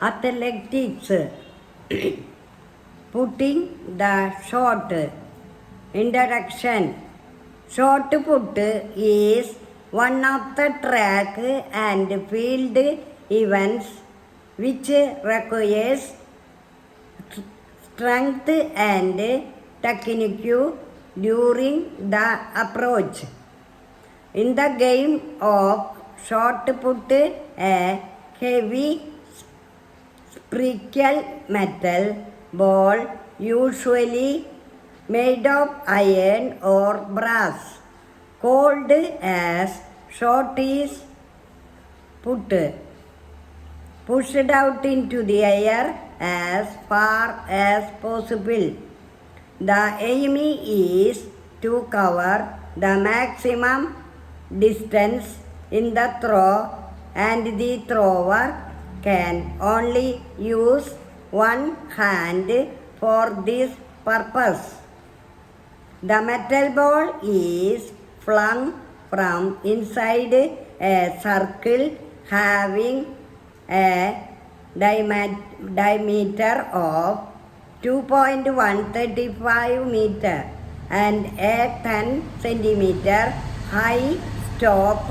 Athletics. Putting the shot. Introduction. Shot put is one of the track and field events which requires strength and technique during the approach. In the game of shot put, a heavy spherical metal ball, usually made of iron or brass, called as shot, is pushed out into the air as far as possible. The aim is to cover the maximum distance in the throw, and the thrower can only use one hand for this purpose. The metal ball is flung from inside a circle having a diameter of 2.135 meter and a 10 centimeter high stop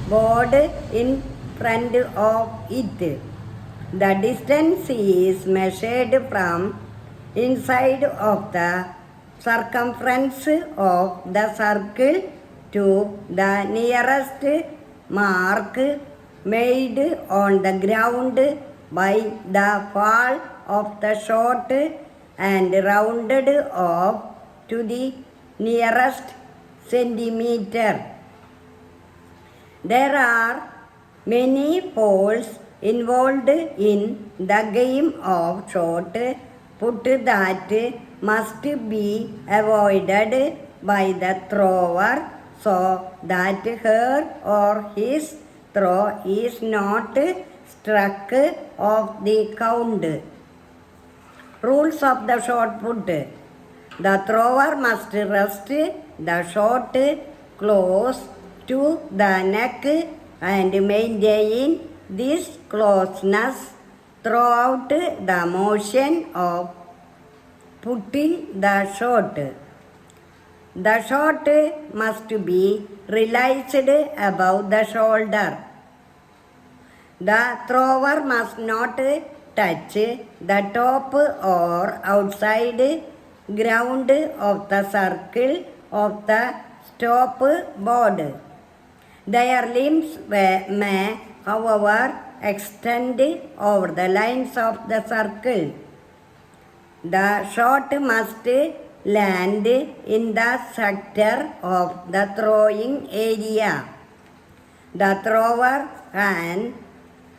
board in front of it. The distance is measured from inside of the circumference of the circle to the nearest mark made on the ground by the fall of the shot and rounded off to the nearest centimeter. There are many falls involved in the game of shot put that must be avoided by the thrower so that her or his throw is not struck off the count. Rules of the shot put. The thrower must rest the shot close to the neck and maintain this closeness throughout the motion of putting the shot. The shot must be released above the shoulder. The thrower must not touch the top or outside ground of the circle of the stop board. Their limbs may, however, extend over the lines of the circle. The shot must land in the sector of the throwing area. The thrower can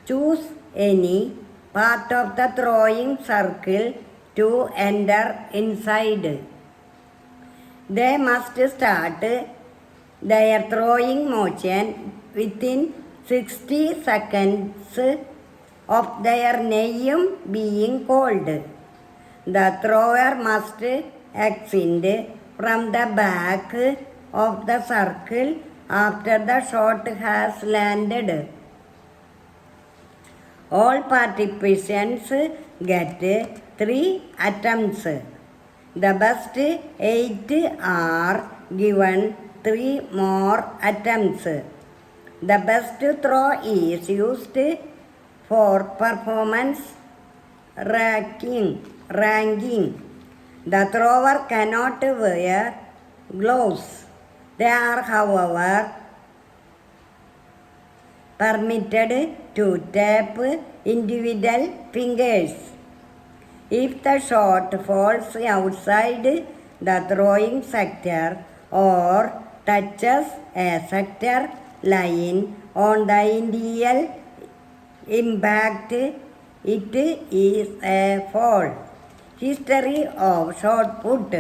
choose any part of the throwing circle to enter inside. They must start their throwing motion within 60 seconds of their name being called. The thrower must exit from the back of the circle after the shot has landed. All participants get 3 attempts. The best 8 are given 3 more attempts. The best throw is used for performance ranking. The thrower cannot wear gloves. They are, however, permitted to tap individual fingers. If the shot falls outside the throwing sector or touches a sector lying on the ideal impact, it is a fall. History of shot put.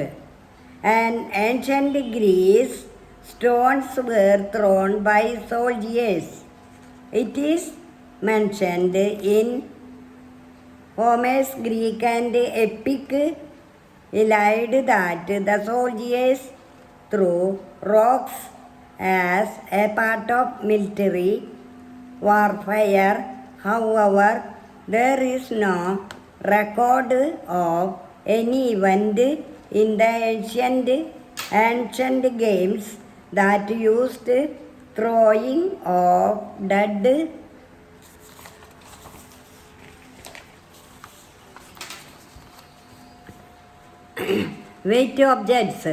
In ancient Greece, stones were thrown by soldiers. It is mentioned in Homer's Greek and epic Iliad that the soldiers threw rocks as a part of military warfare. However, There is no record of any event in the ancient games that used throwing of dead weight objects.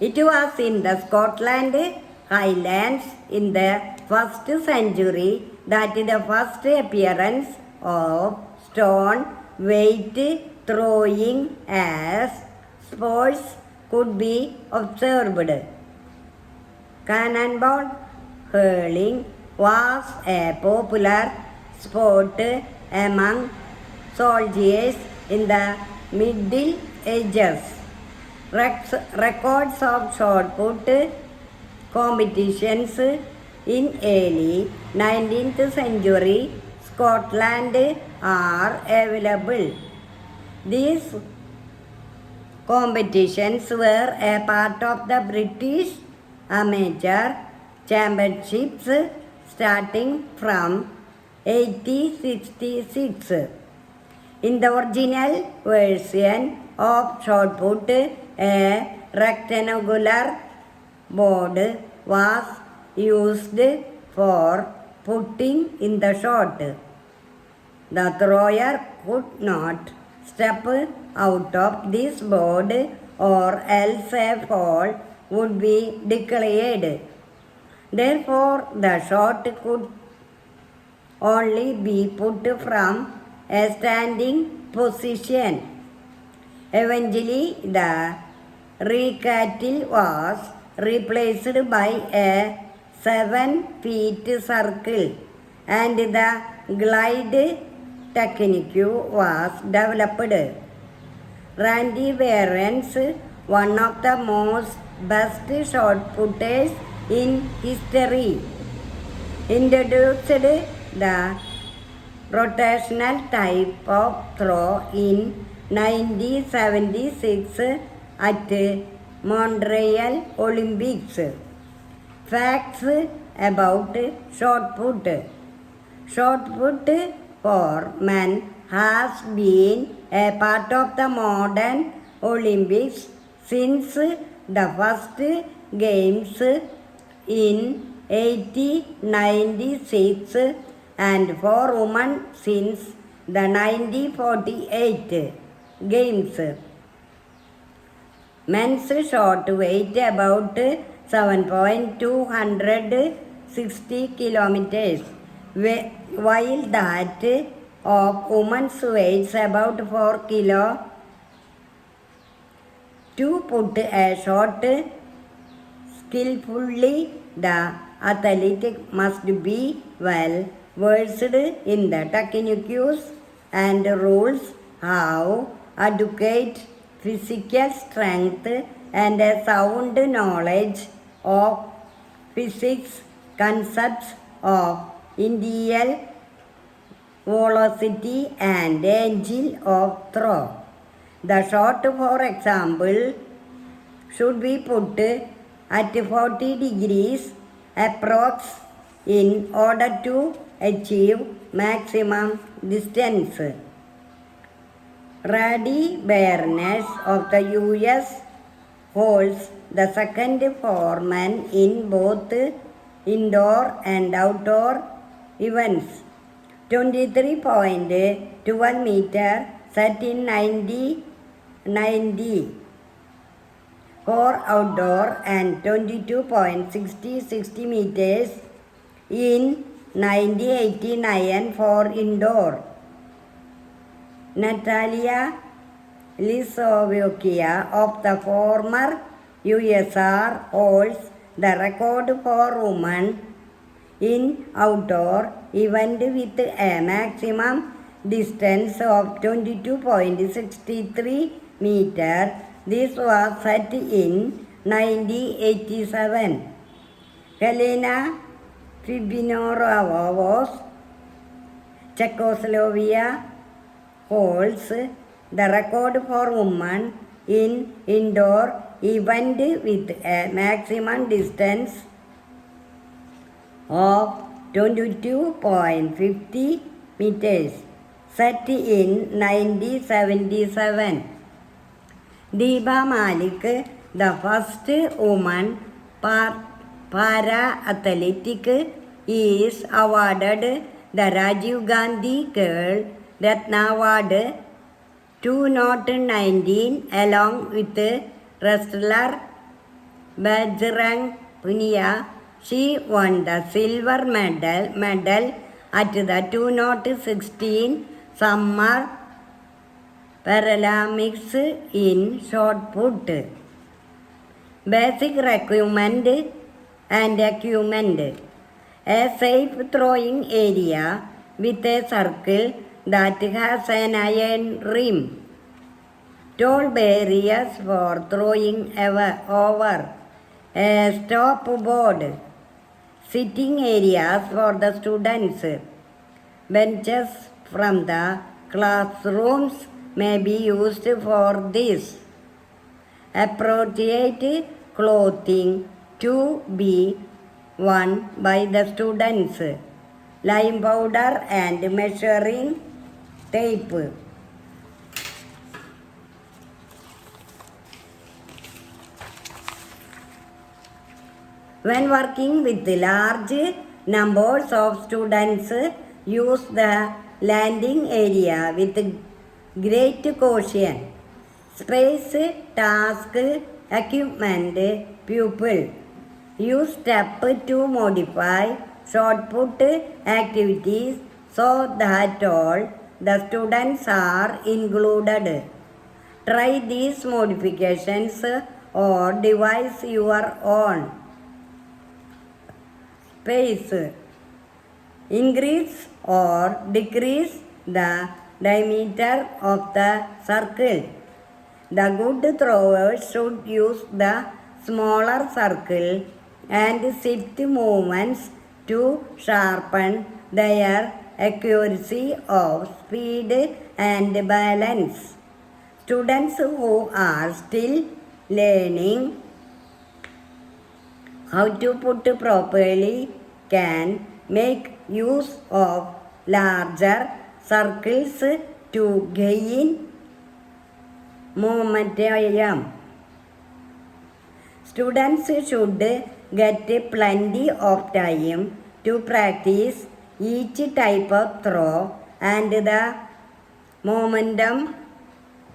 It was in the Scotland Highlands in the 1st century that the first appearance of stone weight throwing as sports could be observed. Cannonball hurling was a popular sport among soldiers in the Middle Ages. Records of shot put competitions in early 19th century Scotland are available. These competitions were a part of the British Amateur Championships starting from 1866. In the original version of shot put, a rectangular board was used for putting in the shot. The thrower could not step out of this board or else a fall would be declared. Therefore, the shot could only be put from a standing position. Eventually, the rectangle was replaced by a 7-foot circle and the glide technique was developed. Randy Warren's one of the most best shot putters in history, introduced the rotational type of throw in 1976 at Montreal Olympics. Facts about shot put. Shot put for men has been a part of the modern Olympics since the first games in 1896 and for women since the 1948 games. Men's shot weight about 7.260 kilometers, while that of women's weights about 4 kilo. To put a shot skillfully, the athlete must be well versed in the techniques and rules, have adequate physical strength and a sound knowledge of physics, concepts of ideal velocity and angle of throw. The shot, for example, should be put at 40 degrees approx in order to achieve maximum distance. Randy Barnes of the US holds the second for men in both indoor and outdoor events. 23.12 meter set in 90 for outdoor and 22.60 meters in 1989 for indoor. Natalia Lisovicia of the former USSR holds the record for women in outdoor event with a maximum distance of 22.63 meters. This was set in 1987. Helena Fibinova, Czechoslovakia, holds the record for women in indoor event with a maximum distance of 22.50 meters. set in 1977. Deepa Malik, the first woman para-athletic, is awarded the Rajiv Gandhi Khel Ratna Award 2019 along with wrestler Bajrang Punia. She won the silver medal at the 2016 Summer Paralympics in shot put. Basic requirement and equipment: a safe throwing area with a circle that has an iron rim, tall barriers for throwing over, a stop board, sitting areas for the students, benches from the classrooms may be used for this, appropriate clothing to be worn by the students, lime powder and measuring tape. When working with large numbers of students, use the landing area with great caution. Space, task, equipment, pupil. Use step to modify short put activities so that all the students are included. Try these modifications or devise your own. Space: increase or decrease the diameter of the circle. The good throwers should use the smaller circle and shift movements to sharpen their accuracy of speed and balance. Students who are still learning how to put properly can make use of larger circles to gain momentum. Students should get plenty of time to practice each type of throw and the momentum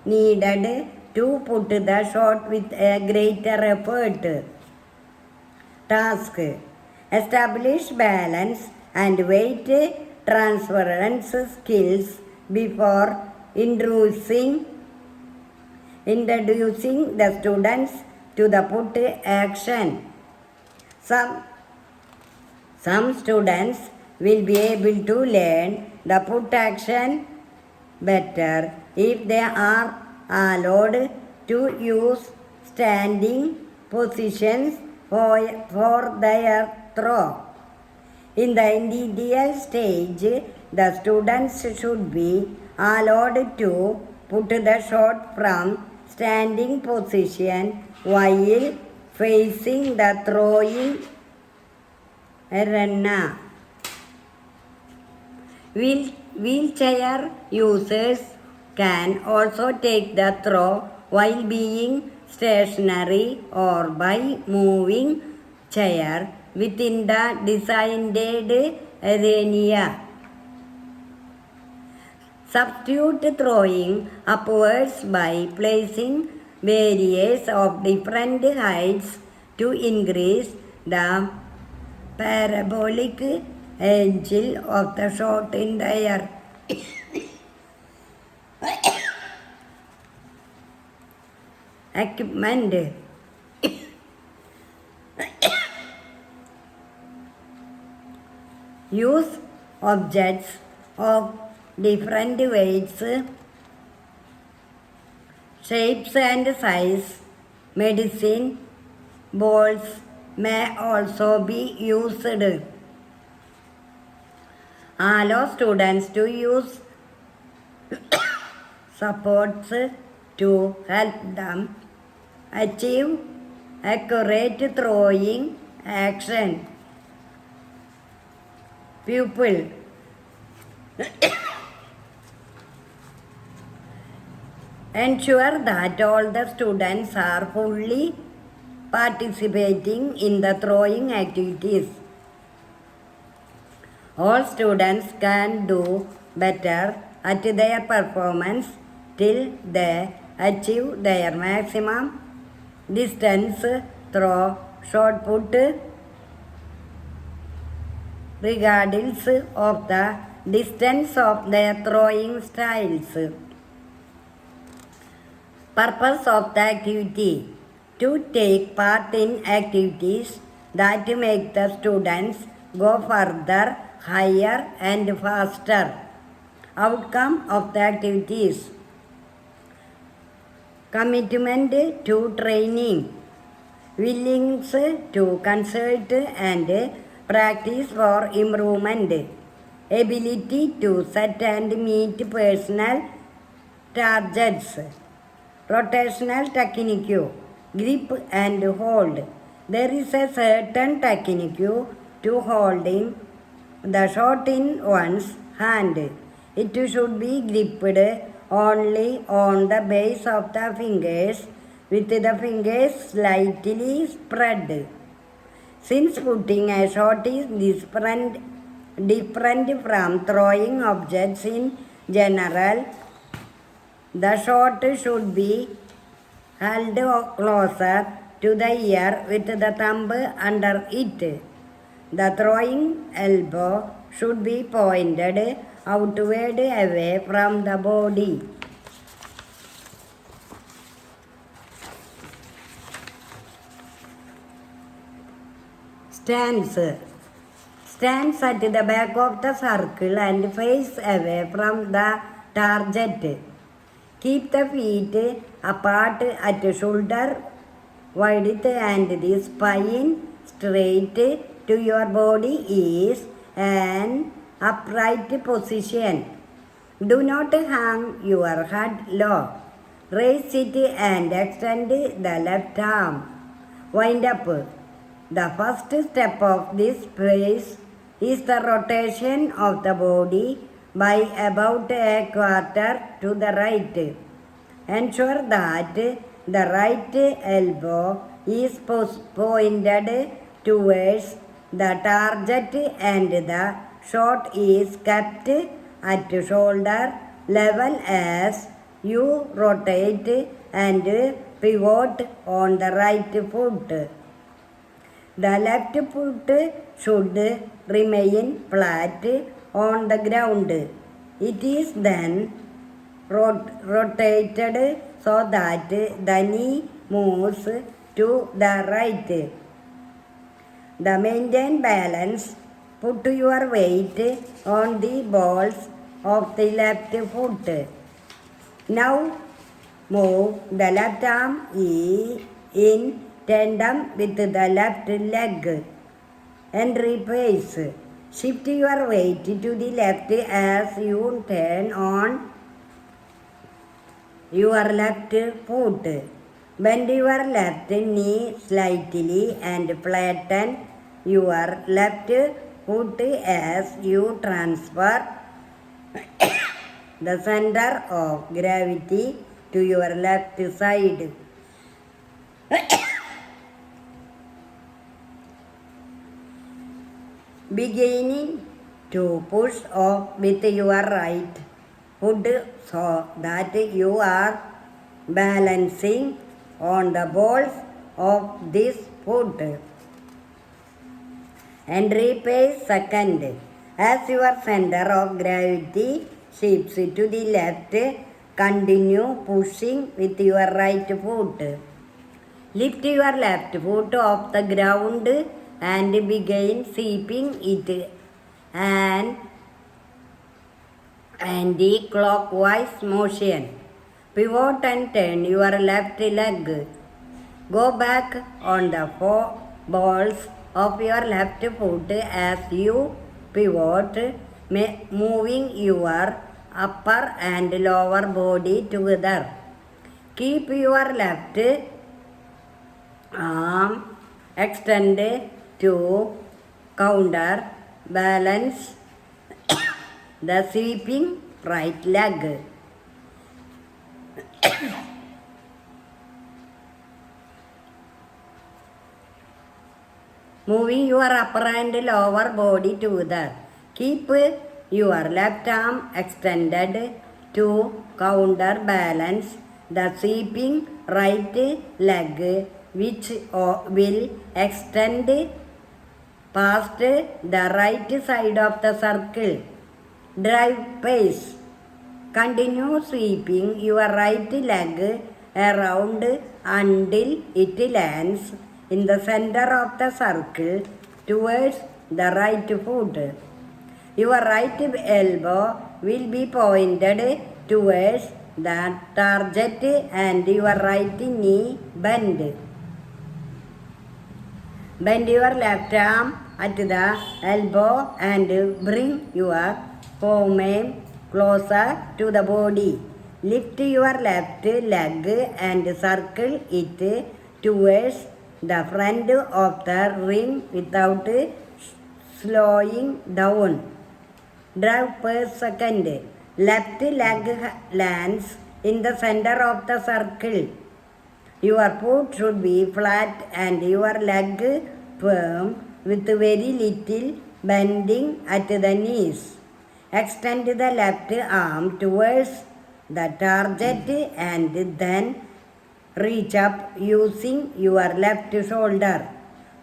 needed to put the shot with a greater effort. Task: establish balance and weight transference skills before introducing the students to the put action. Some students will be able to learn the put action better if they are allowed to use standing positions for their throw. In the initial stage, the students should be allowed to put the shot from standing position while facing the throwing runner. Wheelchair users can also take the throw while being stationary or by moving chair within the designated area. Substitute throwing upwards by placing barriers of different heights to increase the parabolic angle of the shot in the air. Equipment: use objects of different weights, shapes and size. Medicine balls may also be used. Allow students to use supports to help them achieve accurate throwing action. Pupil: Ensure that all the students are fully participating in the throwing activities. All students can do better at their performance till they achieve their maximum distance throw shot put regardless of the distance of their throwing styles. Purpose of the activity: to take part in activities that make the students go further, higher and faster. Outcome of the activities: commitment to training, willingness to consult and practice for improvement, ability to set and meet personal targets, rotational technique, grip and hold. There is a certain technique to holding the shot in one's hand. It should be gripped only on the base of the fingers with the fingers slightly spread. Since putting a shot is different from throwing objects in general, the shot should be held closer to the ear with the thumb under it. The throwing elbow should be pointed outward away from the body. Stance. Stands at the back of the circle and face away from the target. Keep the feet apart at shoulder width and the spine straight to your body is an upright position. Do not hang your head low. Raise it and extend the left arm. Wind up. The first step of this phase is the rotation of the body by about a quarter to the right. Ensure that the right elbow is pointed towards the target and the shot is kept at shoulder level as you rotate and pivot on the right foot. The left foot should remain flat on the ground. It is then rotated so that the knee moves to the right. The maintain balance. Put your weight on the balls of the left foot. Now move the left arm in tandem with the left leg and replace. Shift your weight to the left as you turn on your left foot. Bend your left knee slightly and flatten your left foot as you transfer the center of gravity to your left side. Beginning to push off with your right foot so that you are balancing on the balls of this foot. And replace second. As your center of gravity shifts to the left, continue pushing with your right foot. Lift your left foot off the ground and begin sweeping it an anti-clockwise motion. Pivot and turn your left leg. Go back on the four balls of your left foot as you pivot, moving your upper and lower body together. Keep your left arm extended to counter balance the sweeping right leg. moving your upper and lower body together. Keep your left arm extended to counterbalance the sweeping right leg, which will extend past the right side of the circle. Drive pace. Continue sweeping your right leg around until it lands in the center of the circle towards the right foot. Your right elbow will be pointed towards the target and your right knee bend. Bend your left arm at the elbow and bring your forearm closer to the body. Lift your left leg and circle it towards the front of the ring without slowing down. Drive per second. Left leg lands in the center of the circle. Your foot should be flat and your leg firm with very little bending at the knees. Extend the left arm towards the target and then reach up using your left shoulder.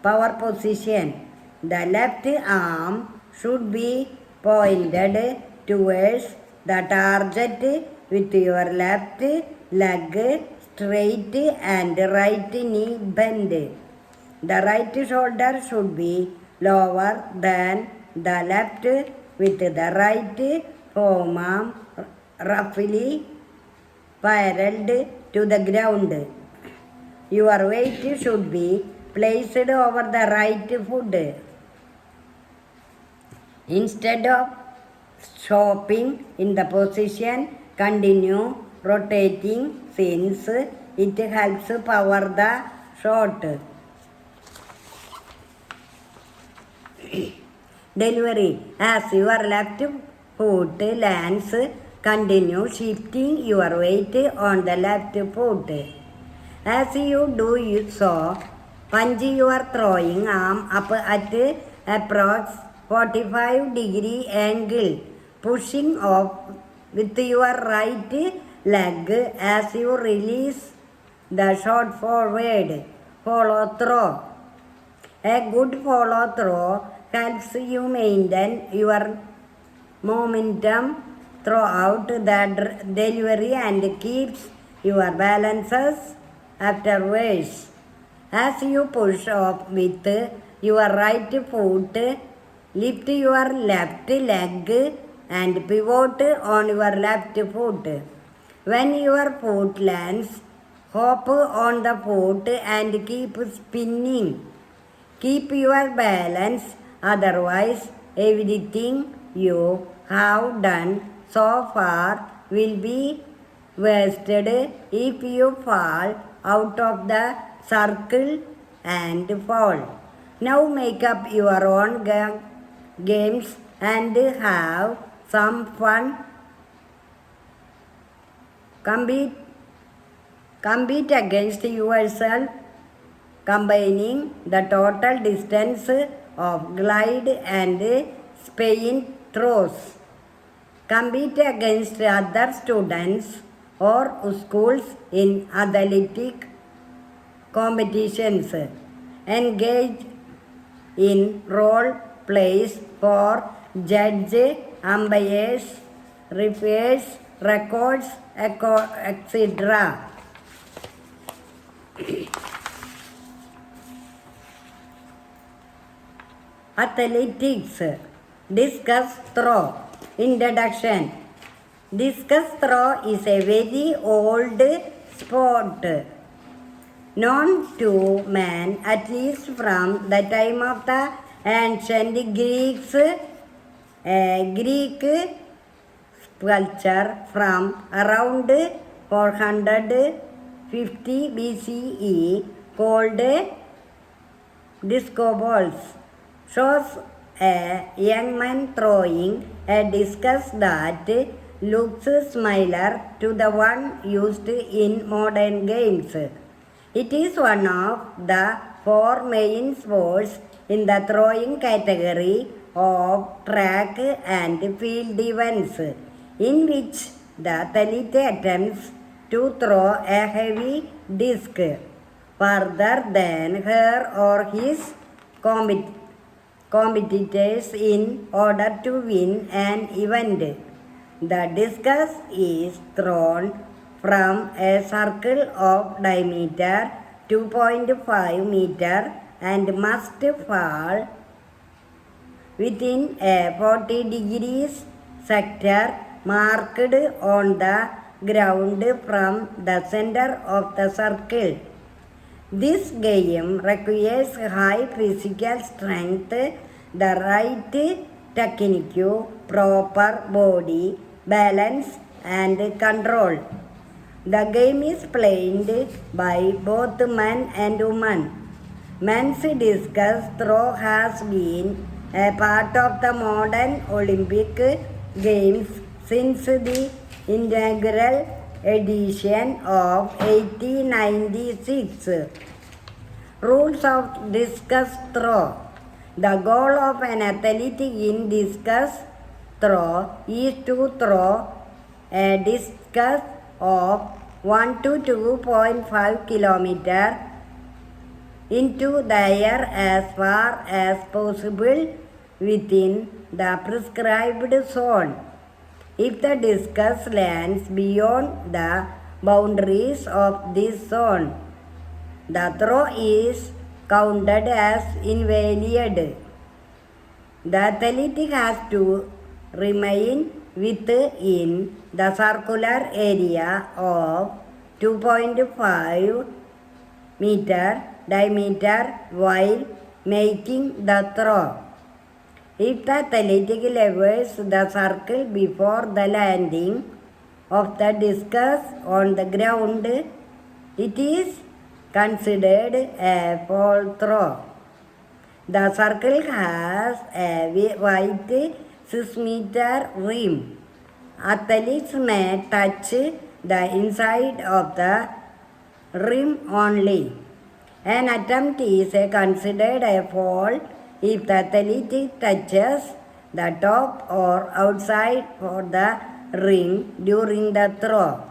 Power position. The left arm should be pointed towards the target with your left leg straight and right knee bent. The right shoulder should be lower than the left with the right forearm roughly parallel to the ground. Your weight should be placed over the right foot. Instead of stopping in the position, continue rotating since it helps power the shot. Delivery. As your left foot lands, continue shifting your weight on the left foot. As you do so, punch your throwing arm up at approx 45-degree angle, pushing off with your right leg as you release the shot forward. Follow throw. A good follow throw helps you maintain your momentum throughout the delivery and keeps your balances afterwards. As you push off with your right foot, lift your left leg and pivot on your left foot. When your foot lands, hop on the foot and keep spinning. Keep your balance, otherwise everything you have done so far will be wasted if you fall out of the circle and fall. Now make up your own games and have some fun. Compete against yourself, combining the total distance of glide and spin throws. Compete against other students or schools in athletic competitions. Engage in role plays for judge, umpires, referees, records, etc. Athletics. Discus throw. Introduction. Discus throw is a very old sport, known to man at least from the time of the ancient Greeks. Greek sculpture from around 450 BCE called disco balls shows a young man throwing a discus that looks similar to the one used in modern games. It is one of the four main sports in the throwing category of track and field events, in which the athlete attempts to throw a heavy disc further than her or his competitors in order to win an event. The discus is thrown from a circle of diameter 2.5 meter and must fall within a 40 degrees sector marked on the ground from the center of the circle. This game requires high physical strength, the right technique, proper body balance and control. The game is played by both men and women. Men's discus throw has been a part of the modern Olympic Games since the inaugural edition of 1896. Rules of discus throw. The goal of an athlete in discus throw is to throw a discus of 1 to 2.5 km into the air as far as possible within the prescribed zone. If the discus lands beyond the boundaries of this zone, the throw is counted as invalid. The athlete has to remain within the circular area of 2.5 meter diameter while making the throw. If the athlete levels the circle before the landing of the discus on the ground, it is considered a fall throw. The circle has a white 6-meter rim. Athletes may touch the inside of the rim only. An attempt is considered a fall if the athlete touches the top or outside of the ring during the throw.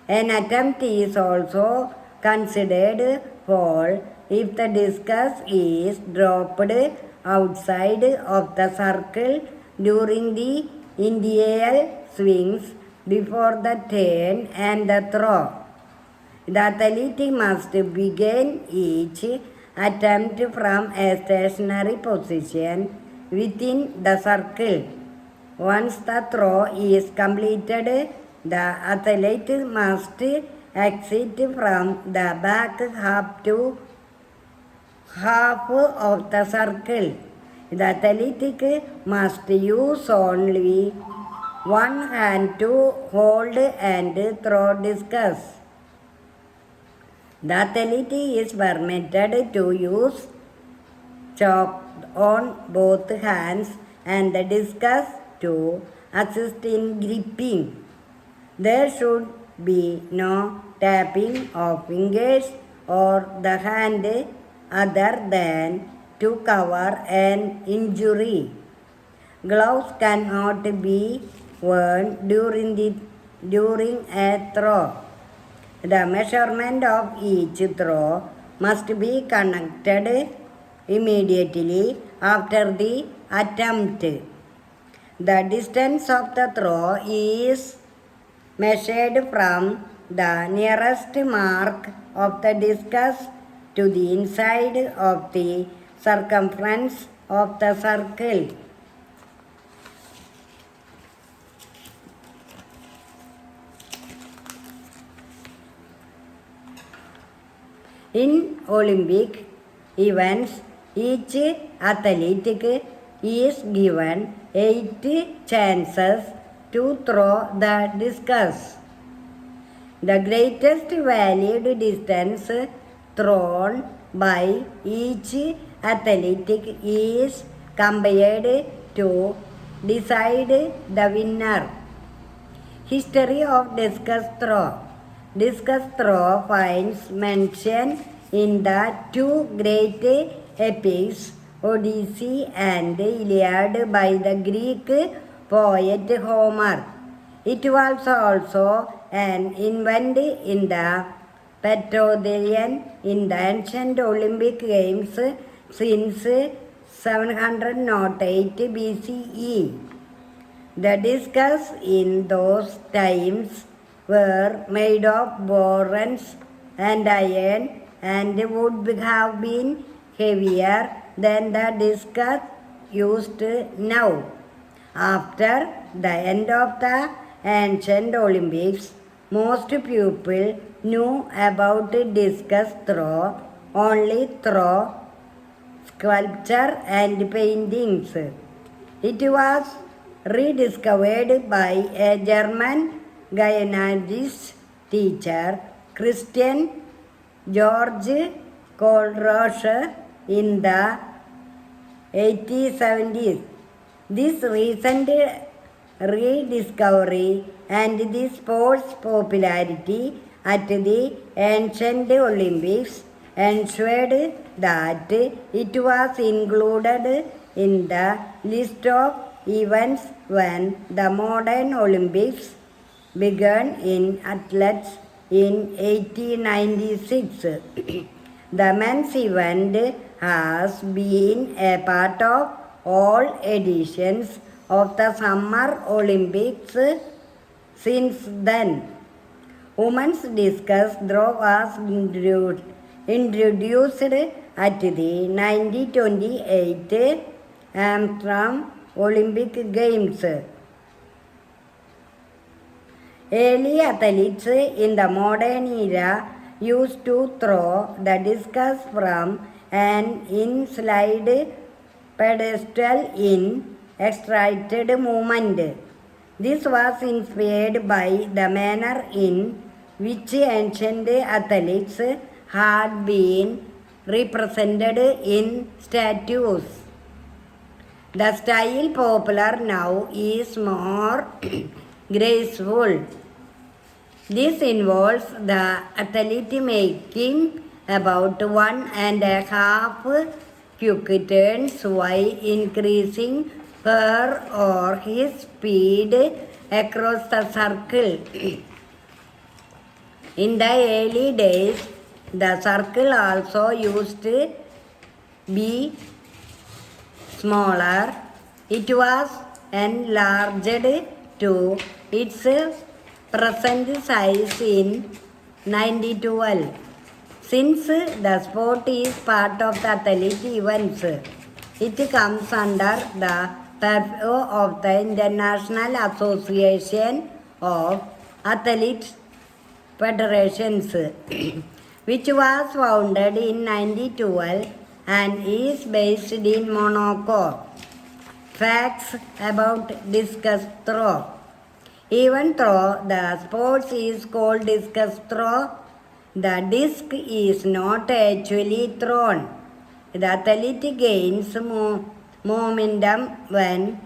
An attempt is also considered fall if the discus is dropped outside of the circle during the initial swings before the turn and the throw. The athlete must begin each attempt from a stationary position within the circle. Once the throw is completed, the athlete must exit from the back half of the circle. The athlete must use only one hand to hold and throw discus. The athlete is permitted to use chalk on both hands and the discus to assist in gripping. There should be no tapping of fingers or the hand other than to cover an injury. Gloves cannot be worn during a throw. The measurement of each throw must be conducted immediately after the attempt. The distance of the throw is measured from the nearest mark of the discus to the inside of the circumference of the circle. In Olympic events, each athlete is given 8 chances to throw the discus. The greatest valid distance thrown by each athlete is compared to decide the winner. History of discus throw. Discus throw finds mention in the two great epics Odyssey and Iliad by the Greek poet Homer. It was also an event in the Petrothelian in the ancient Olympic Games since 708 BCE. The discs in those times were made of bronze and iron and would have been heavier than the discs used now. After the end of the ancient Olympics, most people knew about discus throw only through sculpture and paintings. It was rediscovered by a German gymnasiast teacher, Christian George Kohlrausch, in the 1870s. This recent rediscovery and the sport's popularity at the ancient Olympics ensured that it was included in the list of events when the modern Olympics began in Athens in 1896. The men's event has been a part of all editions of the Summer Olympics since then. Women's discus throw was introduced at the 1928 Amsterdam Olympic Games. Early athletes in the modern era used to throw the discus from an in-slide pedestal in excited movement. This was inspired by the manner in which ancient athletes had been represented in statues. The style popular now is more graceful. This involves the athlete making about 1.5 quick turns while increasing her or his speed across the circle. In the early days, the circle also used to be smaller. It was enlarged to its present size in 1912. Since the sport is part of the athletic events, it comes under the purview of the International Association of Athletes Federations, which was founded in 1912 and is based in Monaco. Facts about discus throw. Even though the sport is called discus throw, the disc is not actually thrown. The athlete gains momentum when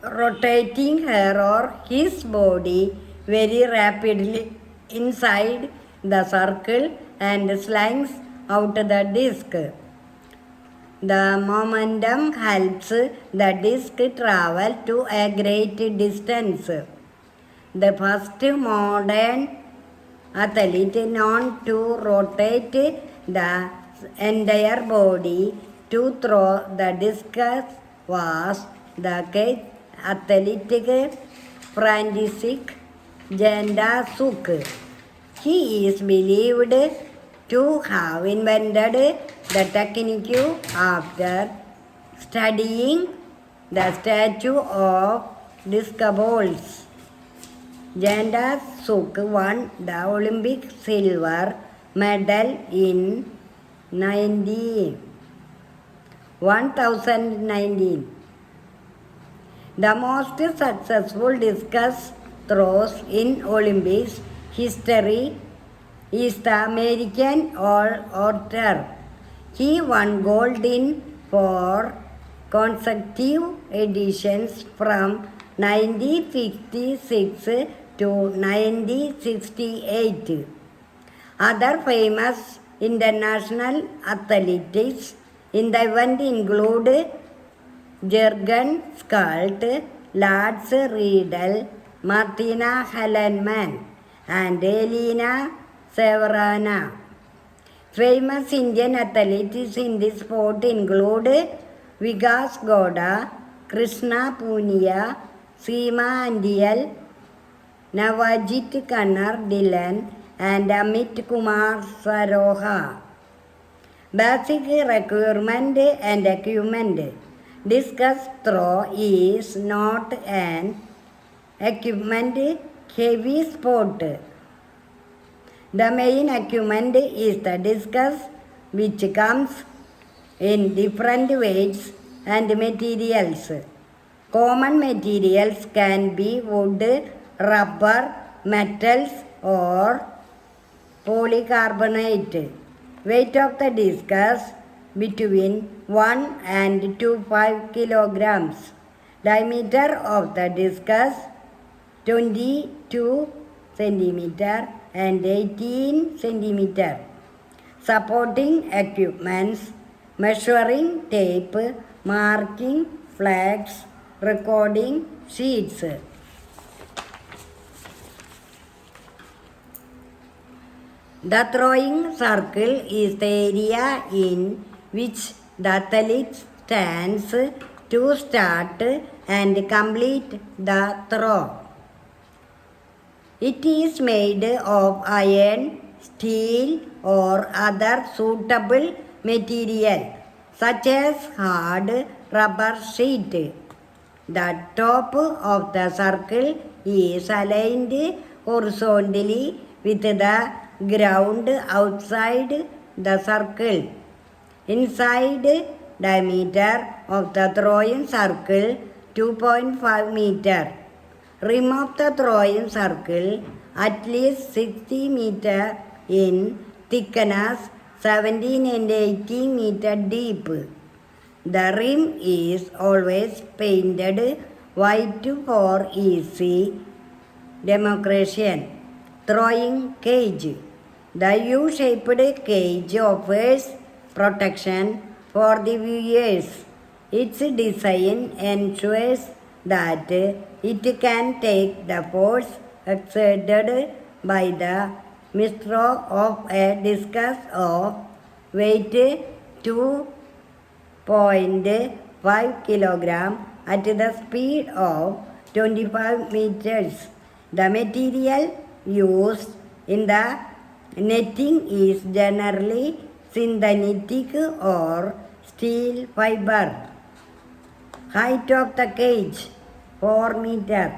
rotating her or his body very rapidly inside the circle and slings out the disc. The momentum helps the disc travel to a great distance. The first modern athlete known to rotate the entire body to throw the discus was the Czech athlete František Jandasuk. He is believed to have invented the technique after studying the statue of disc balls. Jandasuk won the Olympic silver medal in 1019. The most successful discus throws in Olympics history is the American orator. He won gold in 4 consecutive editions from 1956 to 1968. Other famous international athletes in the event include Jürgen Skalt, Lars Riedel, Martina Hellenman, and Elena Severana. Famous Indian athletes in this sport include Vikas Gowda, Krishna Punia, Seema Andial, Navajit Kannar Dhillon, and Amit Kumar Saroha. Basic requirement and equipment. Discus throw is not an equipment heavy sport. The main equipment is the discus, which comes in different weights and materials. Common materials can be wood, rubber, metals, or polycarbonate. Weight of the discus between 1 and 2.5 kilograms. Diameter of the discus 22 centimeter and 18 centimeter. Supporting equipments, measuring tape, marking flags, recording sheets. The throwing circle is the area in which the athlete stands to start and complete the throw. It is made of iron, steel, or other suitable material, such as hard rubber sheet. The top of the circle is aligned horizontally with the ground outside the circle. Inside diameter of the throwing circle 2.5 meter. Rim of the throwing circle at least 60 meter in thickness, 17 and 18 meter deep. The rim is always painted white for easy demarcation. Throwing cage. The U-shaped cage offers protection for the viewers. Its design ensures that it can take the force exerted by the missile of a discus of weight 2.5 kg at the speed of 25 meters. The material used in the netting is generally synthetic or steel fiber. Height of the cage 4 meter.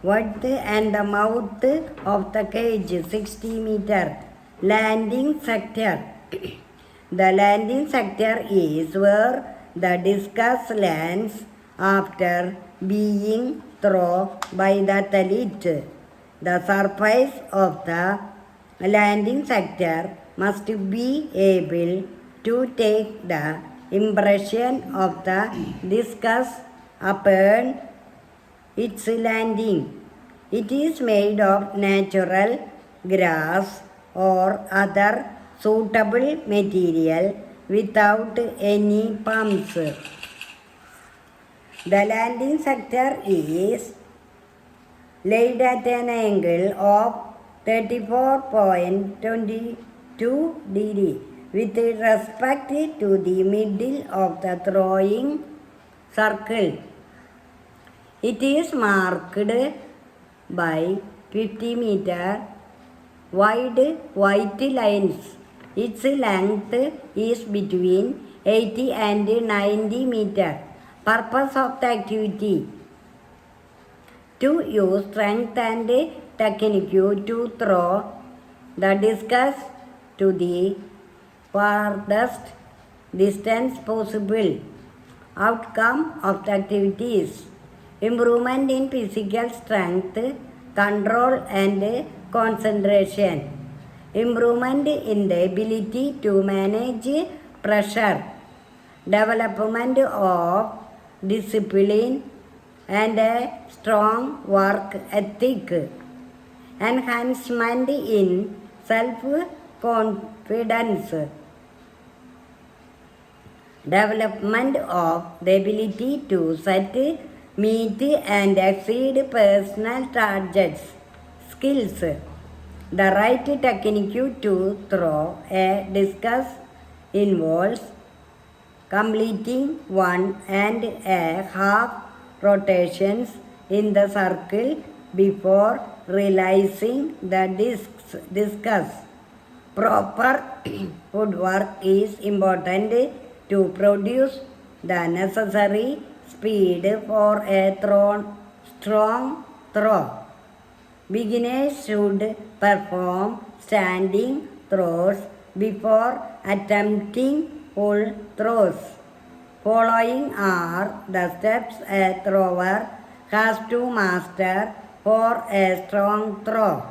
Width and the mouth of the cage 60 meter. Landing sector. The landing sector is where the discus lands after being thrown by the athlete. The surface of the landing sector must be able to take the impression of the discus upon its landing. It is made of natural grass or other suitable material without any pumps. The landing sector is laid at an angle of 34.22 degree with respect to the middle of the throwing circle. It is marked by 50 meter wide white lines. Its length is between 80 and 90 meter. Purpose of the activity: to use strength and technique to throw the discus to the farthest distance possible. Outcome of the activities: improvement in physical strength, control and concentration. Improvement in the ability to manage pressure. Development of discipline and a strong work ethic. Enhancement in self-confidence. Development of the ability to set, meet and exceed personal targets. Skills. The right technique to throw a discus involves completing 1.5 rotations in the circle before releasing the discus. Proper footwork is important to produce the necessary speed for a strong throw. Beginners should perform standing throws before attempting full throws. Following are the steps a thrower has to master for a strong throw.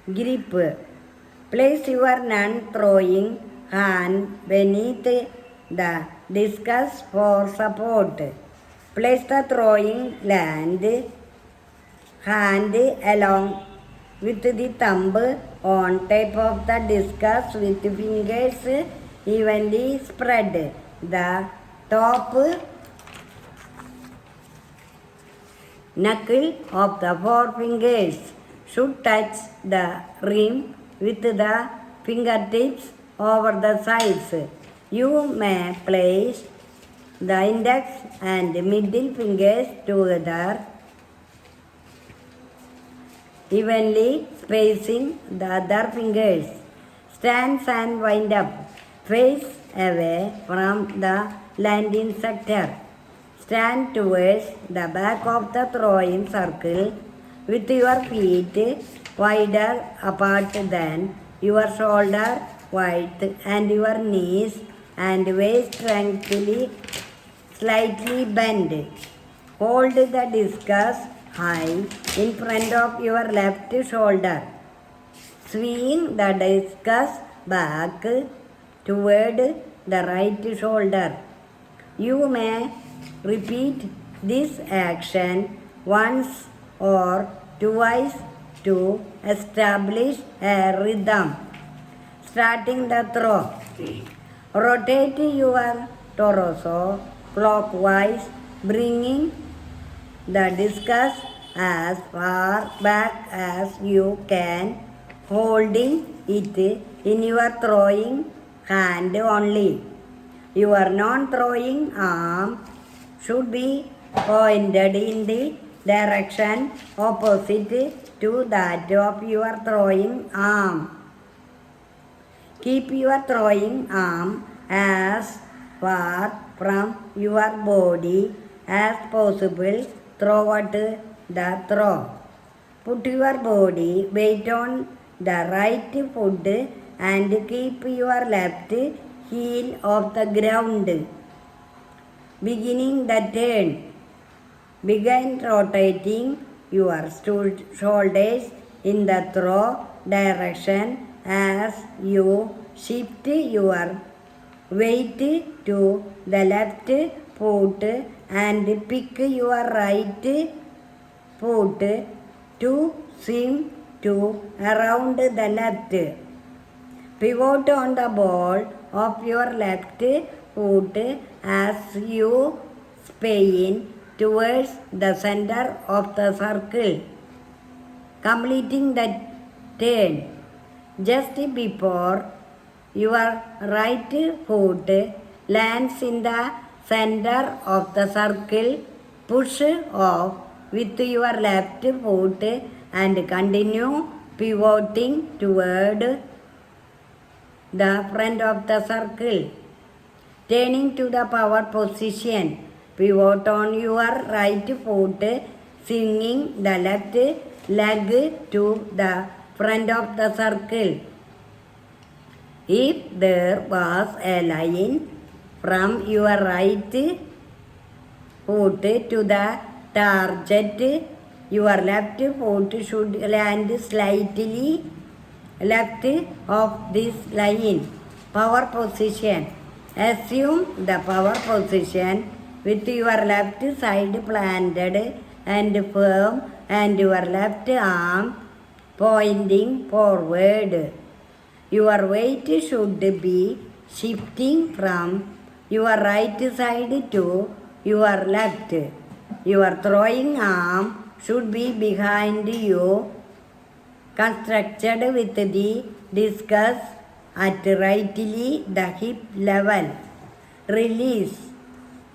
Grip. Place your non-throwing hand beneath the discus for support. Place the throwing hand along with the thumb on top of the discus with fingers evenly spread. The top knuckle of the forefingers should touch the rim with the fingertips over the sides. You may place the index and middle fingers together, evenly spacing the other fingers. Stance and wind up. Face away from the landing sector. Stand towards the back of the throwing circle with your feet wider apart than your shoulder width and your knees and waist slightly bent. Hold the discus high in front of your left shoulder. Swing the discus back toward the right shoulder. You may repeat this action once or twice to establish a rhythm. Starting the throw. Rotate your torso clockwise, bringing the discus as far back as you can, holding it in your throwing hand only. Your non-throwing arm should be pointed in the direction opposite to that of your throwing arm. Keep your throwing arm as far from your body as possible throughout the throw. Put your body weight on the right foot and keep your left heel off the ground. Beginning the turn. Begin rotating your shoulders in the throw direction as you shift your weight to the left foot and pick your right foot to swing to around the left. Pivot on the ball of your left foot as you spin towards the center of the circle, completing the turn. Just before your right foot lands in the center of the circle, push off with your left foot and continue pivoting toward the front of the circle. Turning to the power position, pivot on your right foot, swinging the left leg to the front of the circle. If there was a line from your right foot to the target, your left foot should land slightly left of this line. Power position. Assume the power position with your left side planted and firm and your left arm pointing forward. Your weight should be shifting from your right side to your left. Your throwing arm should be behind you, constructed with the discus at rightly the hip level. Release.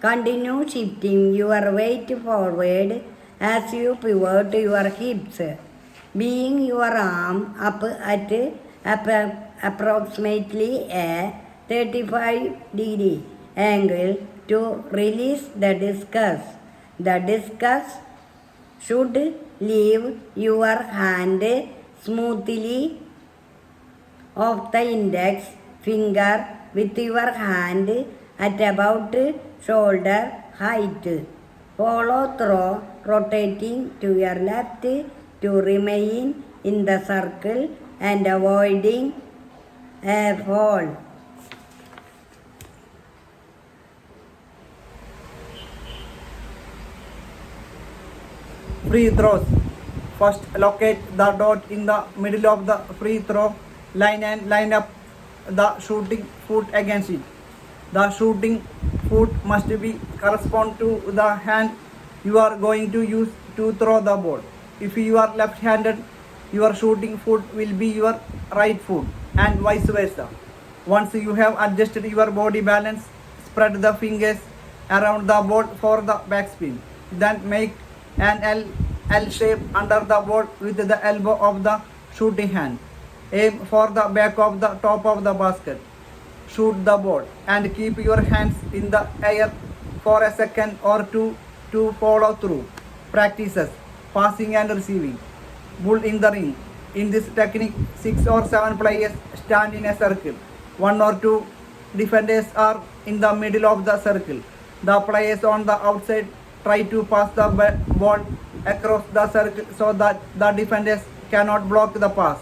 Continue shifting your weight forward as you pivot your hips, being your arm up at approximately a 35-degree angle to release the discus. The discus should leave your hand smoothly off the index finger with your hand at about shoulder height. Follow through rotating to your left to remain in the circle and avoiding a fall. Free throws. First, locate the dot in the middle of the free throw line and line up the shooting foot against it. The shooting foot must be correspond to the hand you are going to use to throw the ball. If you are left-handed, your shooting foot will be your right foot and vice versa. Once you have adjusted your body balance, spread the fingers around the ball for the backspin. Then make an L shape under the ball with the elbow of the shooting hand. Aim for the back of the top of the basket. Shoot the ball and keep your hands in the air for a second or two to follow through. Practices passing and receiving. Bull in the ring. In this technique, 6 or 7 players stand in a circle. 1 or 2 defenders are in the middle of the circle. The players on the outside try to pass the ball across the circle so that the defenders cannot block the pass.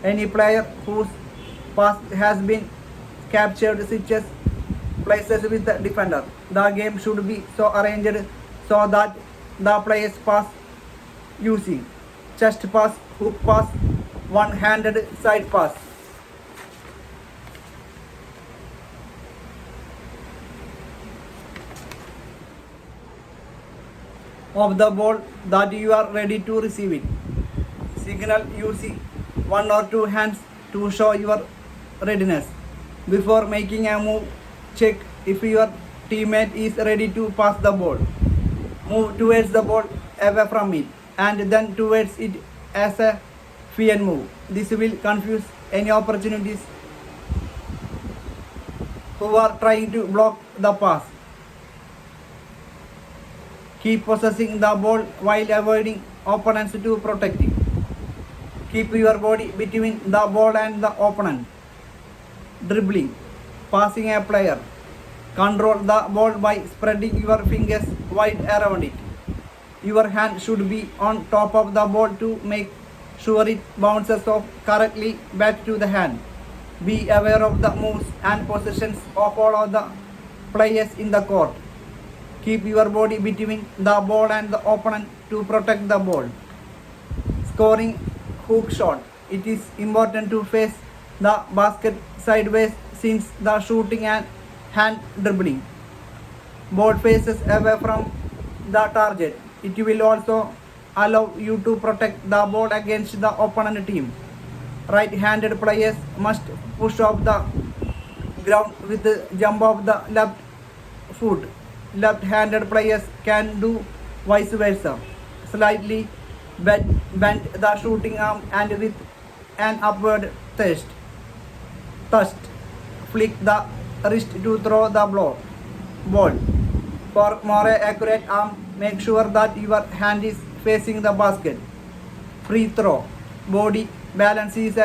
Any player whose pass has been captured switches places with the defender. The game should be so arranged so that the players pass using chest pass, hook pass, one-handed side pass. Of the ball that you are ready to receive it. Signal using 1 or 2 hands to show your readiness. Before making a move, check if your teammate is ready to pass the ball. Move towards the ball, away from it, and then towards it as a feint move. This will confuse any opportunities who are trying to block the pass. Keep possessing the ball while avoiding opponents to protect it. Keep your body between the ball and the opponent. Dribbling, passing a player. Control the ball by spreading your fingers wide around it. Your hand should be on top of the ball to make sure it bounces off correctly back to the hand. Be aware of the moves and positions of all of the players in the court. Keep your body between the ball and the opponent to protect the ball. Scoring hook shot. It is important to face the basket sideways since the shooting and hand dribbling. Ball faces away from the target. It will also allow you to protect the ball against the opponent team. Right-handed players must push off the ground with the jump of the left foot. Left-handed players can do vice versa. Slightly bend the shooting arm and with an upward thrust, flick the wrist to throw the ball. For more accurate arm, make sure that your hand is facing the basket. Free throw. Body balance is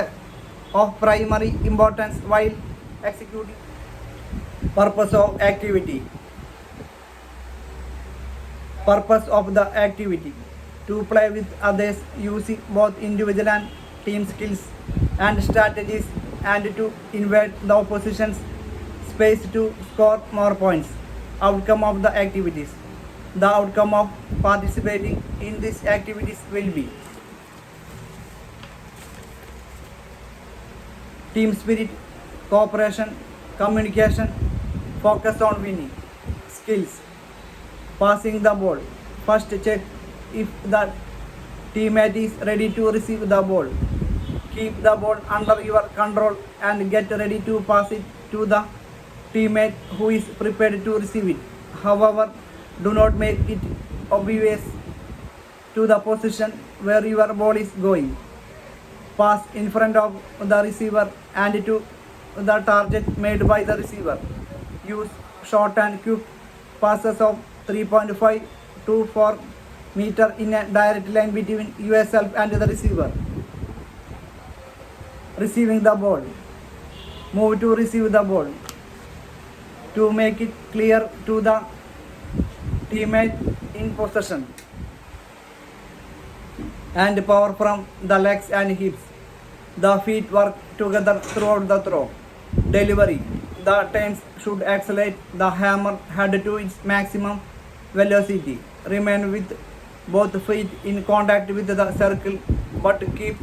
of primary importance while executing. Purpose of activity. Purpose of the activity: to play with others using both individual and team skills and strategies, and to invade the opposition's space to score more points. Outcome of the activities. The outcome of participating in these activities will be team spirit, cooperation, communication, focus on winning, skills, passing the ball. First check if the teammate is ready to receive the ball. Keep the ball under your control and get ready to pass it to the teammate who is prepared to receive it. However, do not make it obvious to the position where your ball is going. Pass in front of the receiver and to the target made by the receiver. Use short and quick passes of 3.5 to 4 meter in a direct line between yourself and the receiver. Receiving the ball. Move to receive the ball. To make it clear to the teammate in possession. And power from the legs and hips. The feet work together throughout the throw. Delivery. The turns should accelerate the hammer head to its maximum velocity. Remain with both feet in contact with the circle but keep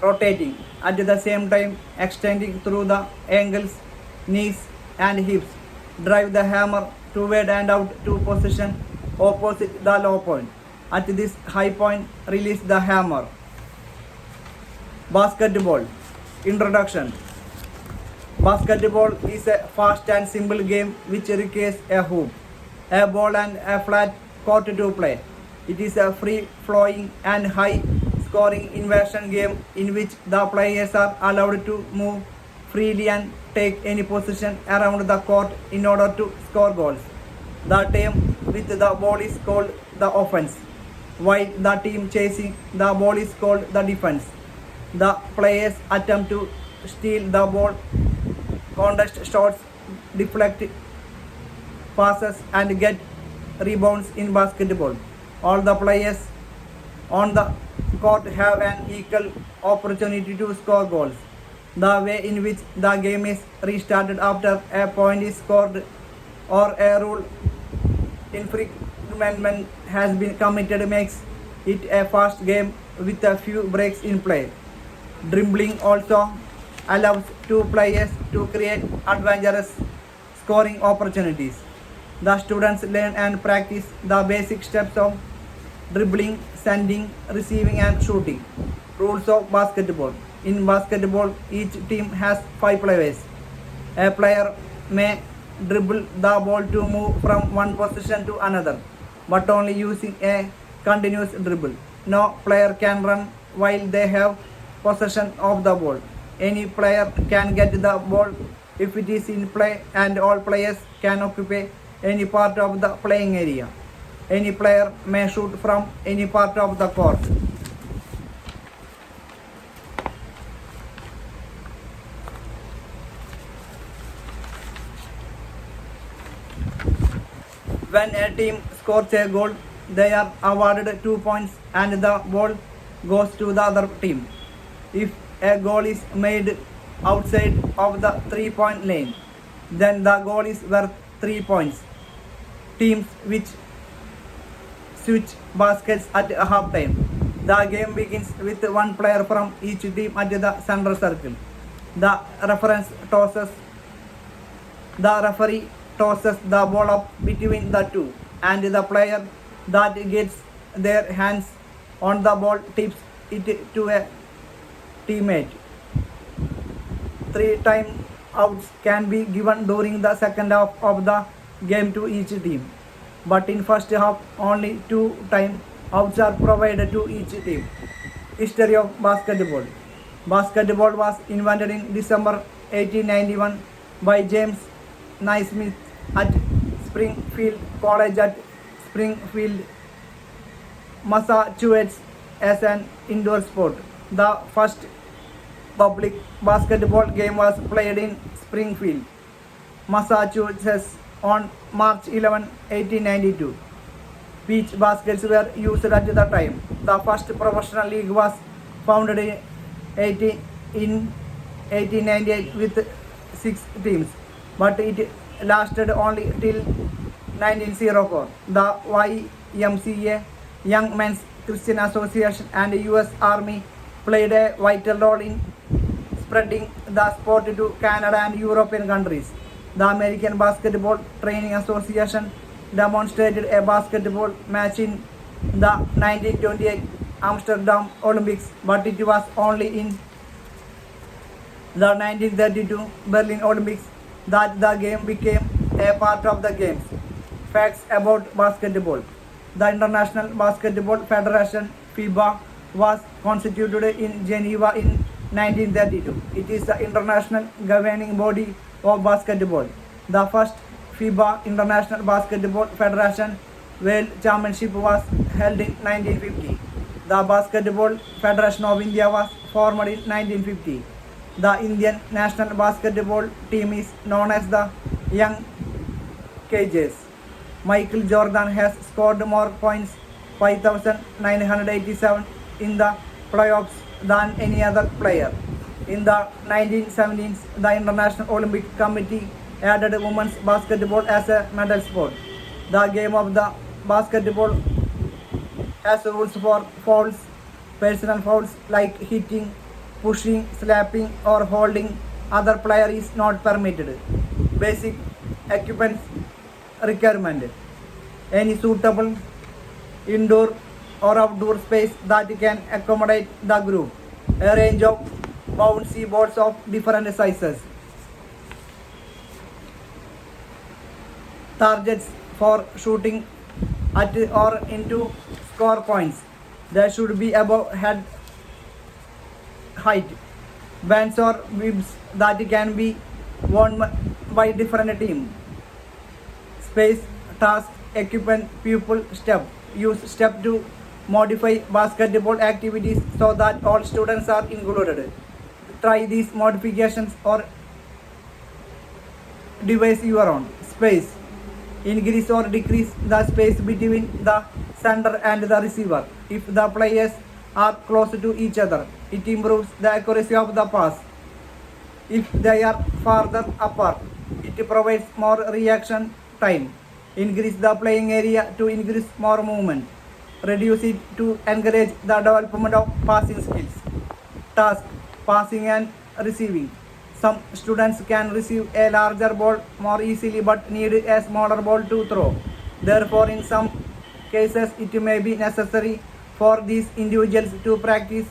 rotating. At the same time extending through the ankles, knees and hips. Drive the hammer toward and out to position opposite the low point. At this high point, release the hammer. Basketball. Introduction. Basketball is a fast and simple game which requires a hoop, a ball and a flat court to play. It is a free-flowing and high-scoring inversion game in which the players are allowed to move freely and take any position around the court in order to score goals. The team with the ball is called the offense, while the team chasing the ball is called the defense. The players attempt to steal the ball, contest shots, deflect passes and get rebounds in basketball. All the players on the court have an equal opportunity to score goals. The way in which the game is restarted after a point is scored or a rule infringement has been committed makes it a fast game with a few breaks in play. Dribbling also allows two players to create advantageous scoring opportunities. The students learn and practice the basic steps of dribbling, sending, receiving and shooting. Rules of basketball. In basketball, each team has 5 players. A player may dribble the ball to move from one position to another, but only using a continuous dribble. No player can run while they have possession of the ball. Any player can get the ball if it is in play, and all players can occupy any part of the playing area. Any player may shoot from any part of the court. When a team scores a goal, they are awarded 2 points and the ball goes to the other team. If a goal is made outside of the 3-point line, then the goal is worth 3 points. Teams which switch baskets at halftime. The game begins with one player from each team at the center circle. The referee tosses the ball up between the two, and the player that gets their hands on the ball tips it to a teammate. 3 timeouts can be given during the second half of the game to each team, but in first half only 2 timeouts are provided to each team. History of basketball. Basketball was invented in December 1891 by James Naismith at Springfield College at Springfield, Massachusetts as an indoor sport. The first public basketball game was played in Springfield, Massachusetts on March 11, 1892. Beach baskets were used at the time. The first professional league was founded in 1898 with 6 teams, but it lasted only till 1904. The YMCA, Young Men's Christian Association, and US Army played a vital role in spreading the sport to Canada and European countries. The American Basketball Training Association demonstrated a basketball match in the 1928 Amsterdam Olympics, but it was only in the 1932 Berlin Olympics that the game became a part of the games. Facts about basketball. The International Basketball Federation (FIBA) was constituted in Geneva in 1932. It is the international governing body of basketball. The first FIBA International Basketball Federation World Championship was held in 1950. The Basketball Federation of India was formed in 1950. The Indian national basketball team is known as the Young Cages. Michael Jordan has scored more points, 5,987, in the playoffs than any other player. In the 1970s, the International Olympic Committee added women's basketball as a medal sport. The game of the basketball has rules for fouls. Personal fouls like hitting, pushing, slapping, or holding other player is not permitted. Basic equipment requirement. Any suitable indoor or outdoor space that can accommodate the group. A range of bouncy balls of different sizes. Targets for shooting at or into score points. They should be above head height. Bands or bibs that can be worn by different teams. Space, task, equipment, pupil, step. Use step to modify basketball activities so that all students are included. Try these modifications or devise your own. Space. Increase or decrease the space between the center and the receiver. If the players are close to each other, it improves the accuracy of the pass. If they are farther apart, it provides more reaction time. Increase the playing area to increase more movement. Reduce it to encourage the development of passing skills. Task, passing and receiving. Some students can receive a larger ball more easily but need a smaller ball to throw. Therefore, in some cases, it may be necessary for these individuals to practice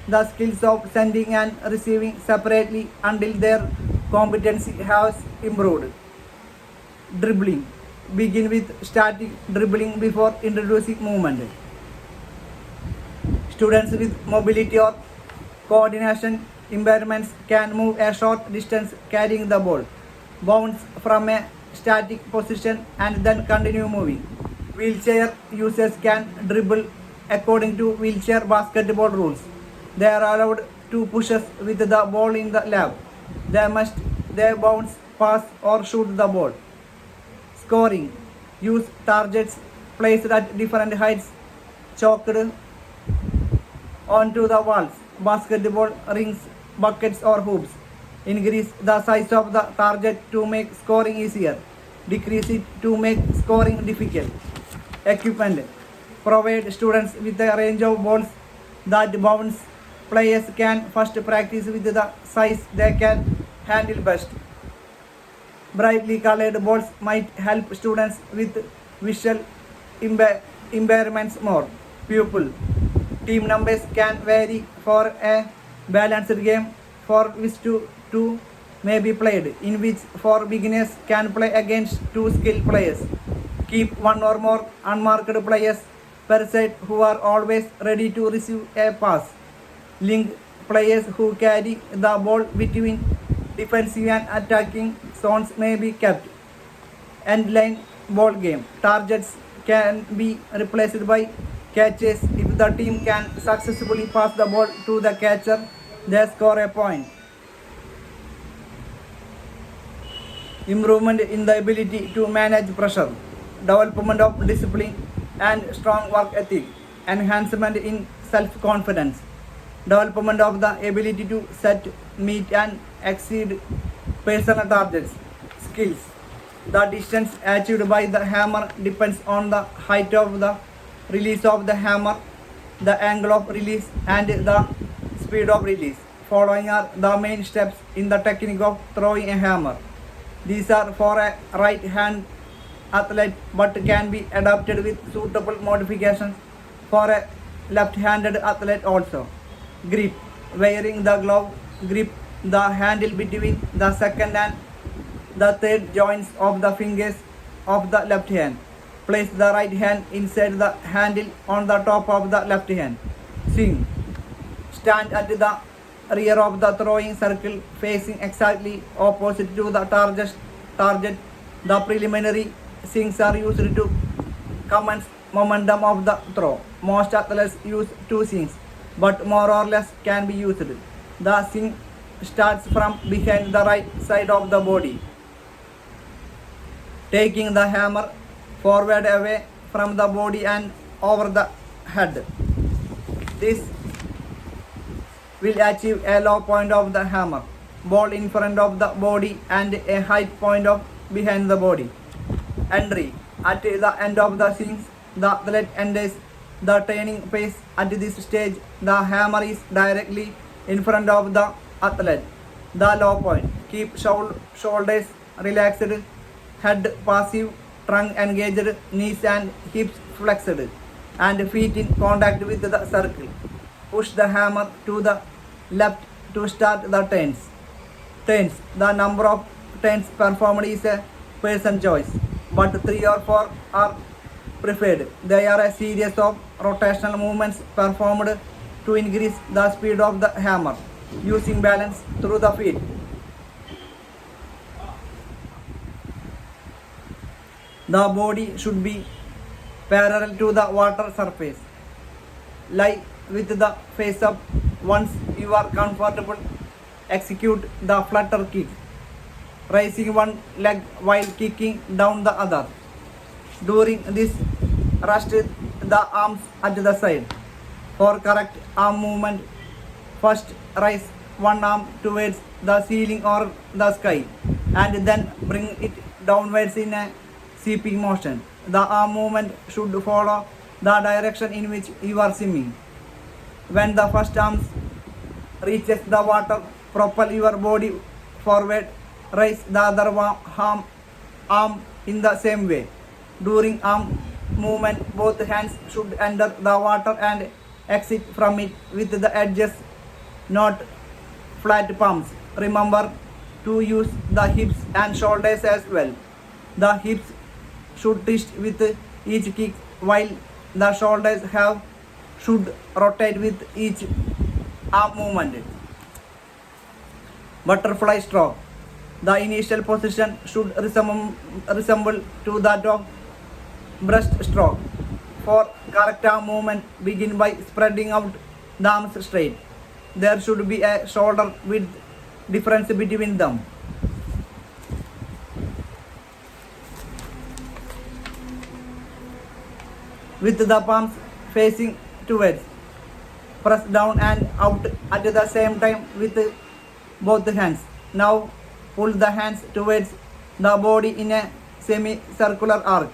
the skills of sending and receiving separately until their competency has improved. Dribbling. Begin with static dribbling before introducing movement. Students with mobility or coordination impairments can move a short distance carrying the ball, bounce from a static position and then continue moving. Wheelchair users can dribble according to wheelchair basketball rules. They are allowed to pushes with the ball in the lap. They bounce, pass or shoot the ball. Scoring. Use targets placed at different heights chalked onto the walls, basketball rings, buckets or hoops. Increase the size of the target to make scoring easier. Decrease it to make scoring difficult. Equipment. Provide students with a range of balls that bounce. Players can first practice with the size they can handle best. Brightly colored balls might help students with visual impairments more. Pupil. Team numbers can vary for a balanced game for which two may be played, in which four beginners can play against two skilled players. Keep one or more unmarked players per side who are always ready to receive a pass. Link players who carry the ball between defensive and attacking zones may be kept. End-line ball game. Targets can be replaced by catches. If the team can successfully pass the ball to the catcher, they score a point. Improvement in the ability to manage pressure. Development of discipline and strong work ethic. Enhancement in self-confidence. Development of the ability to set, meet and exceed personal targets. Skills. The distance achieved by the hammer depends on the height of the release of the hammer, the angle of release and the speed of release. following are the main steps in the technique of throwing a hammer. These are for a right-hand athlete but can be adapted with suitable modifications for a left-handed athlete also. Grip. Wearing the glove, grip the handle between the second and the third joints of the fingers of the left hand. Place the right hand inside the handle on the top of the left hand. Swing. Stand at the rear of the throwing circle facing exactly opposite to the target. The preliminary swings are used to commence momentum of the throw. Most athletes use two swings, but more or less can be used. The swing starts from behind the right side of the body, taking the hammer forward away from the body and over the head. This will achieve a low point of the hammer, ball in front of the body and a high point of behind the body. Entry. At the end of the swings, the athlete enters the turning phase. At this stage, the hammer is directly in front of the athlete. The low point. Keep shoulders relaxed, head passive, trunk engaged, knees and hips flexed, and feet in contact with the circle. Push the hammer to the left to start the turns. Turns. The number of turns performed is a person choice, but 3 or 4 are preferred. They are a series of rotational movements performed to increase the speed of the hammer, using balance through the feet. The body should be parallel to the water surface. Lie with the face up. Once you are comfortable, execute the flutter kick, raising one leg while kicking down the other. During this, rest the arms at the side. For correct arm movement, first raise one arm towards the ceiling or the sky and then bring it downwards in a sweeping motion. The arm movement should follow the direction in which you are swimming. When the first arm reaches the water, propel your body forward. Raise the other arm in the same way. During arm movement, both hands should enter the water and exit from it with the edges, not flat palms. Remember to use the hips and shoulders as well. The hips should twist with each kick while the shoulders should rotate with each arm movement. Butterfly stroke. The initial position should resemble to that of breaststroke. For correct arm movement, begin by spreading out the arms straight. There should be a shoulder width difference between them. With the palms facing towards, press down and out at the same time with both hands. Now pull the hands towards the body in a semicircular arc.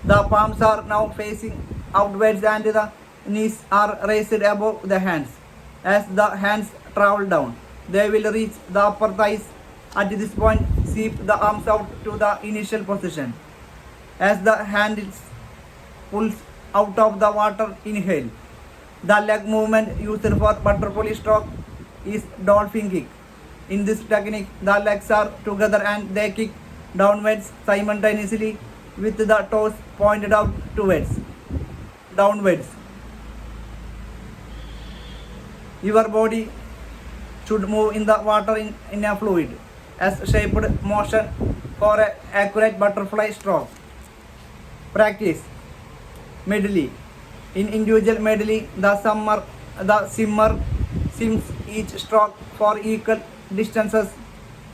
The palms are now facing outwards and the knees are raised above the hands. As the hands travel down, they will reach the upper thighs. At this point, sweep the arms out to the initial position. As the hands pulls out of the water, inhale. The leg movement used for butterfly stroke is dolphin kick. In this technique, the legs are together and they kick downwards simultaneously with the toes pointed out downwards. Your body should move in the water in a fluid, S-shaped motion for an accurate butterfly stroke. Practice. Medley. In individual medley, the swimmer swims each stroke for equal distances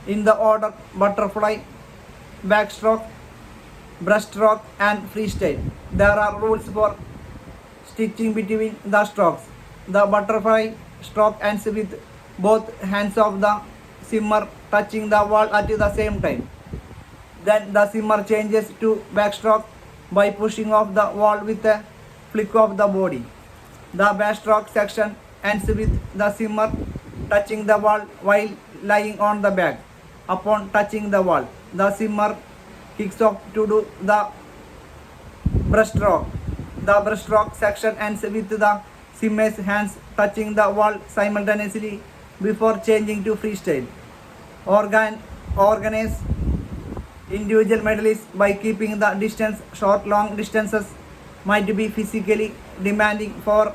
in the order butterfly, backstroke, breaststroke and freestyle. There are rules for stitching between the strokes. The butterfly stroke ends with both hands of the swimmer touching the wall at the same time. Then the swimmer changes to backstroke by pushing off the wall with a flick of the body. The backstroke section ends with the swimmer touching the wall while lying on the back. Upon touching the wall, the swimmer kicks off to do the breaststroke. The breaststroke section ends with the swimmer's hands touching the wall simultaneously before changing to freestyle. Organize individual medleys by keeping the distance short. Long distances might be physically demanding for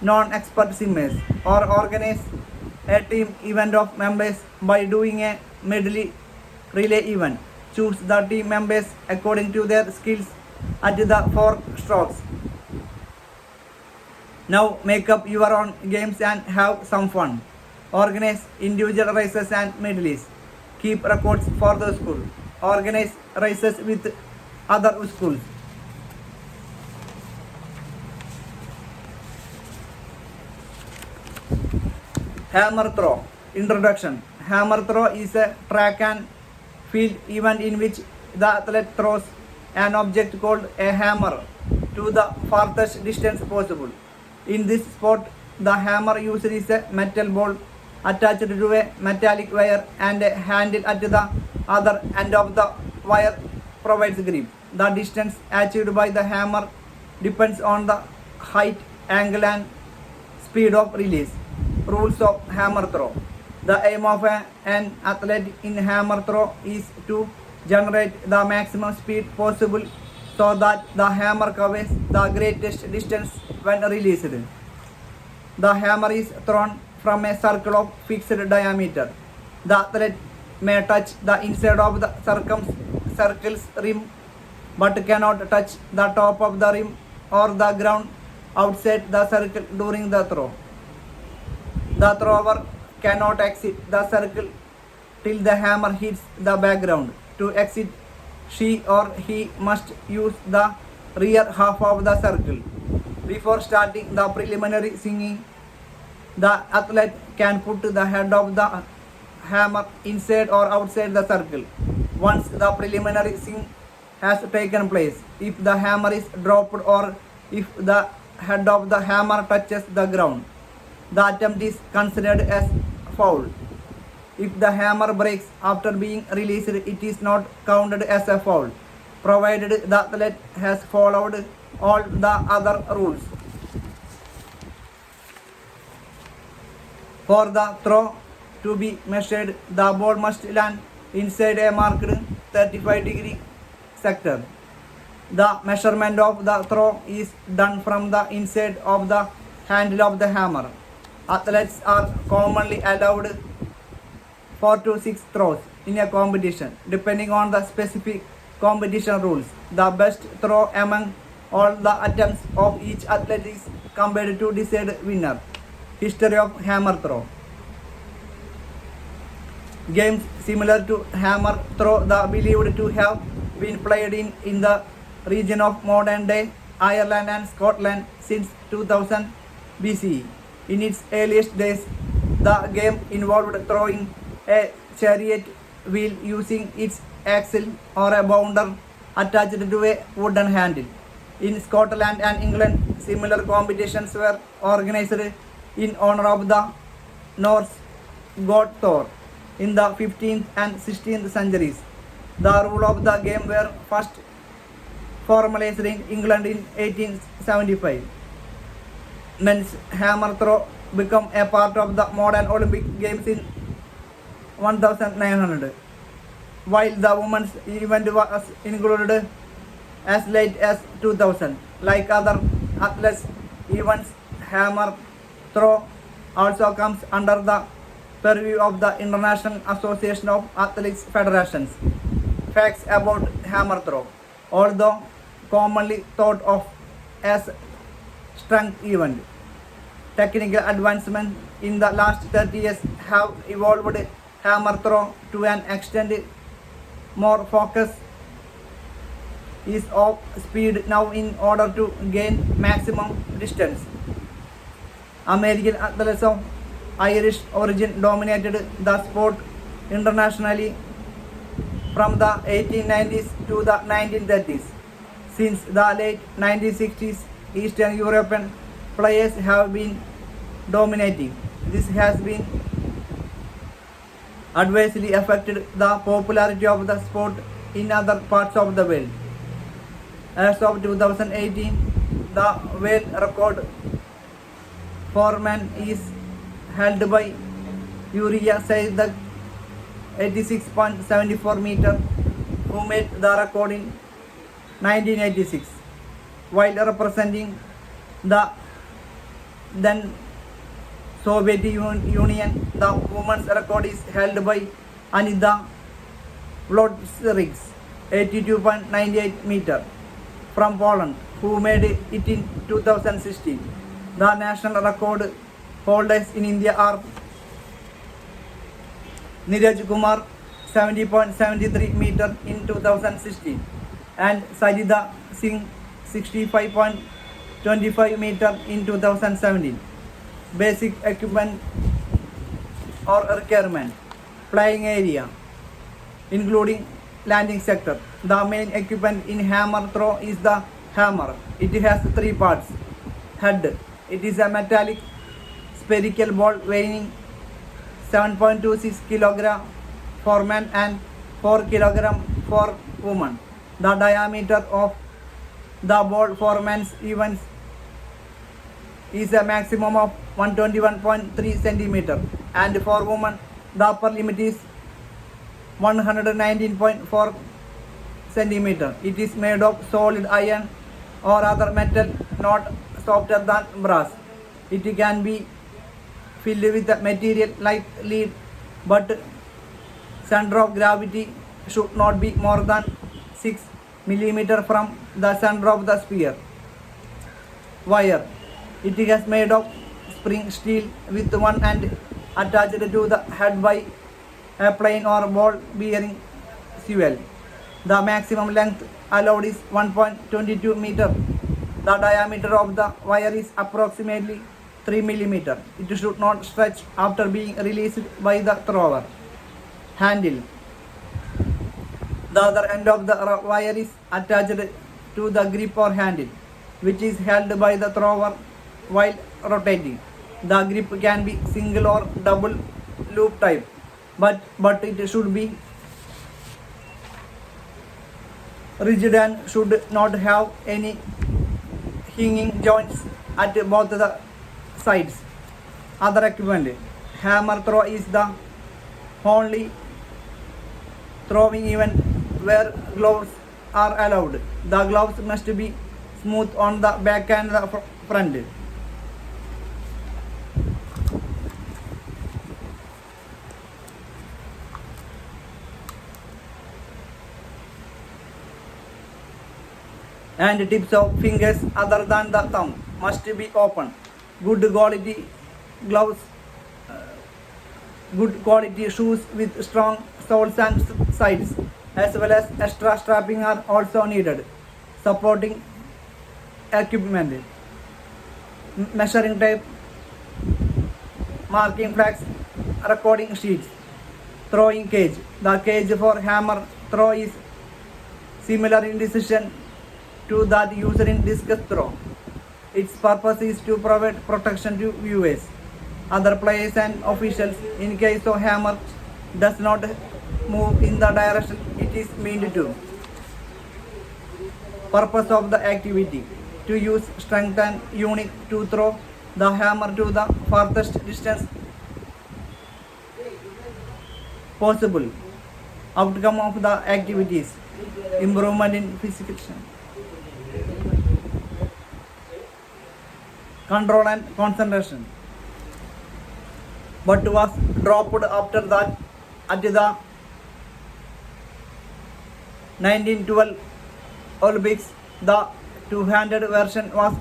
non-expert swimmers, or organize a team event of members by doing a medley relay event. Choose the team members according to their skills at the 4 strokes. Now make up your own games and have some fun. Organize individual races and medleys. Keep records for the school. Organize races with other schools. Hammer throw. Introduction. Hammer throw is a track and field event in which the athlete throws an object called a hammer to the farthest distance possible. In this sport, the hammer used is a metal ball attached to a metallic wire, and a handle at the other end of the wire provides grip. The distance achieved by the hammer depends on the height, angle, and speed of release. Rules of hammer throw. The aim of an athlete in hammer throw is to generate the maximum speed possible so that the hammer covers the greatest distance when released. The hammer is thrown from a circle of fixed diameter. The athlete may touch the inside of the circle's rim but cannot touch the top of the rim or the ground outside the circle during the throw. The thrower cannot exit the circle till the hammer hits the background. To exit, she or he must use the rear half of the circle. Before starting the preliminary swinging, the athlete can put the head of the hammer inside or outside the circle. Once the preliminary swing has taken place, if the hammer is dropped or if the head of the hammer touches the ground, the attempt is considered as foul. If the hammer breaks after being released, it is not counted as a foul, provided the athlete has followed all the other rules. For the throw to be measured, the ball must land inside a marked 35-degree sector. The measurement of the throw is done from the inside of the handle of the hammer. Athletes are commonly allowed 4 to 6 throws in a competition, depending on the specific competition rules. The best throw among all the attempts of each athlete is compared to decide winner. History of hammer throw. Games similar to hammer throw are believed to have been played in the region of modern-day Ireland and Scotland since 2000 BCE. In its earliest days, the game involved throwing a chariot wheel using its axle or a bounder attached to a wooden handle. In Scotland and England, similar competitions were organized in honor of the Norse god Thor in the 15th and 16th centuries. The rules of the game were first formalized in England in 1875. Men's hammer throw became a part of the modern Olympic Games in 1900, while the women's event was included as late as 2000. Like other athletics events, hammer throw also comes under the purview of the International Association of Athletics Federations. Facts about hammer throw. Although commonly thought of as strength event, technical advancements in the last 30 years have evolved hammer throw to an extent. More focus is of speed now in order to gain maximum distance. American athletes of Irish origin dominated the sport internationally from the 1890s to the 1930s. Since the late 1960s, Eastern European players have been dominating. This has been adversely affected the popularity of the sport in other parts of the world. As of 2018, the world record for men is held by Uriah Saidak, 86.74 meter, who made the record in 1986, while representing the then Soviet Union. The women's record is held by Anita Wlodarczyk, 82.98 meter, from Poland, who made it in 2016. The national record holders in India are Neeraj Kumar, 70.73 meter in 2016, and Sajida Singh, 65.25 meter in 2017. Basic equipment or requirement: flying area, including landing sector. The main equipment in hammer throw is the hammer. It has 3 parts. Head: it is a metallic spherical ball weighing 7.26 kg for men and 4 kg for women. The diameter of the ball for men's events is a maximum of 121.3 centimeter, and for women the upper limit is 119.4 centimeter. It is made of solid iron or other metal not softer than brass. It can be filled with a material like lead, but center of gravity should not be more than 6 millimeter from the center of the sphere. Wire: it is made of spring steel with one end attached to the head by a plain or ball bearing swivel. The maximum length allowed is 1.22 meter. The diameter of the wire is approximately 3 millimeter. It should not stretch after being released by the thrower. Handle: the other end of the wire is attached to the grip or handle, which is held by the thrower while rotating. The grip can be single or double loop type, but it should be rigid and should not have any hinging joints at both the sides. Other equipment: hammer throw is the only throwing event where gloves are allowed. The gloves must be smooth on the back and the front. And tips of fingers other than the thumb must be open. Good quality gloves, good quality shoes with strong soles and sides, as well as extra strapping are also needed. Supporting equipment: measuring tape, marking flags, recording sheets. Throwing cage: the cage for hammer throw is similar in decision to that used in discus throw. Its purpose is to provide protection to viewers, other players and officials in case of hammer does not move in the direction it is meant to. Purpose of the activity: to use strength and unique to throw the hammer to the farthest distance possible. Outcome of the activities: improvement in physical control and concentration. But was dropped after that at the 1912 Olympics. The two-handed version was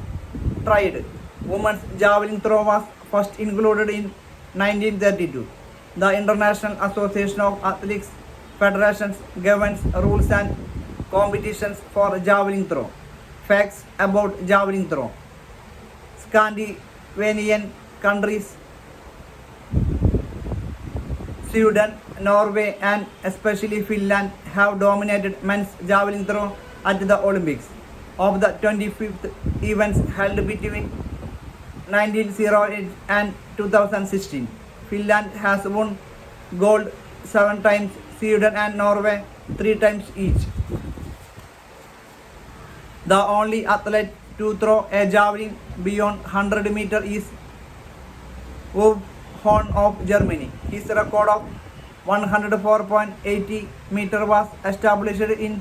tried. Women's javelin throw was first included in 1932. The International Association of Athletics Federations governs rules and competitions for javelin throw. Facts about javelin throw: Scandinavian countries, Sweden, Norway, and especially Finland have dominated men's javelin throw at the Olympics. Of the 25th events held between 1908 and 2016, Finland has won gold 7 times, Sweden and Norway 3 times each. The only athlete to throw a javelin beyond 100 meters is Uwe Horn of Germany. His record of 104.80 meters was established in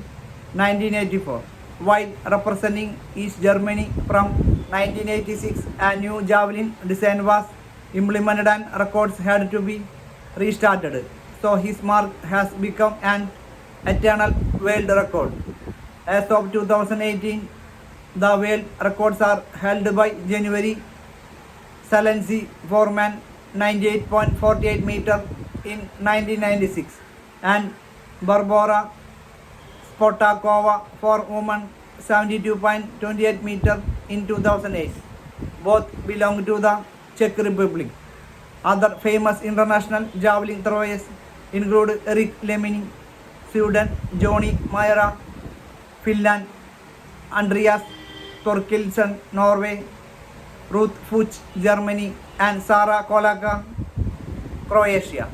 1984. While representing East Germany from 1986, a new javelin design was implemented and records had to be restarted. So his mark has become an eternal world record. As of 2018, the world records are held by January Salensi for men 98.48 meter in 1996 and Barbara Spotakova for women 72.28 meter in 2008. Both belong to the Czech Republic. Other famous international javelin throwers include Erik Lemini, Sweden, Johnny Maira, Finland, Andreas Torkelsen, Norway, Ruth Fuchs, Germany, and Sara Kolaka, Croatia.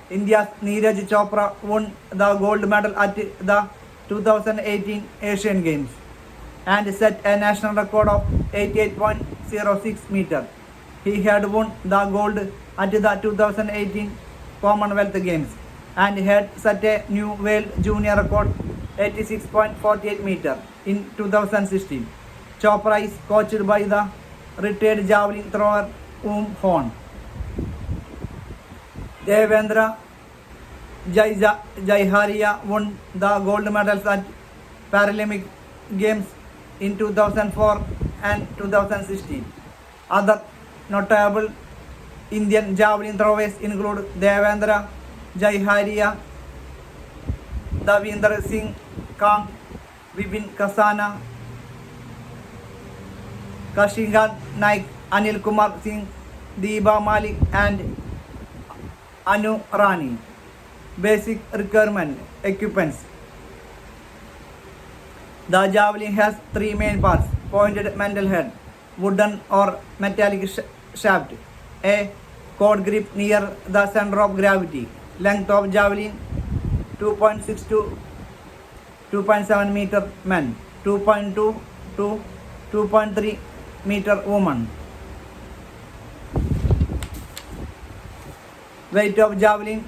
India's Neeraj Chopra won the gold medal at the 2018 Asian Games and set a national record of 88.06 meters. He had won the gold at the 2018 Commonwealth Games and had set a new world junior record 86.48 meters in 2016. Chopra is coached by the retired javelin thrower Horn. Devendra Jaiharia won the gold medals at Paralympic Games in 2004 and 2016. Other notable Indian javelin throwers include Devendra Jaiharia, Davinder Singh Kang, Vipin Kasana, Kashingan Naik, Anil Kumar Singh, Deeba Malik, and Anu Rani. Basic requirement equipments. The javelin has 3 main parts: pointed metal head, wooden or metallic shaft, a cord grip near the center of gravity. Length of javelin 2.6 to 2.7 meter men, 2.2 to 2.3 meter woman. Weight of javelin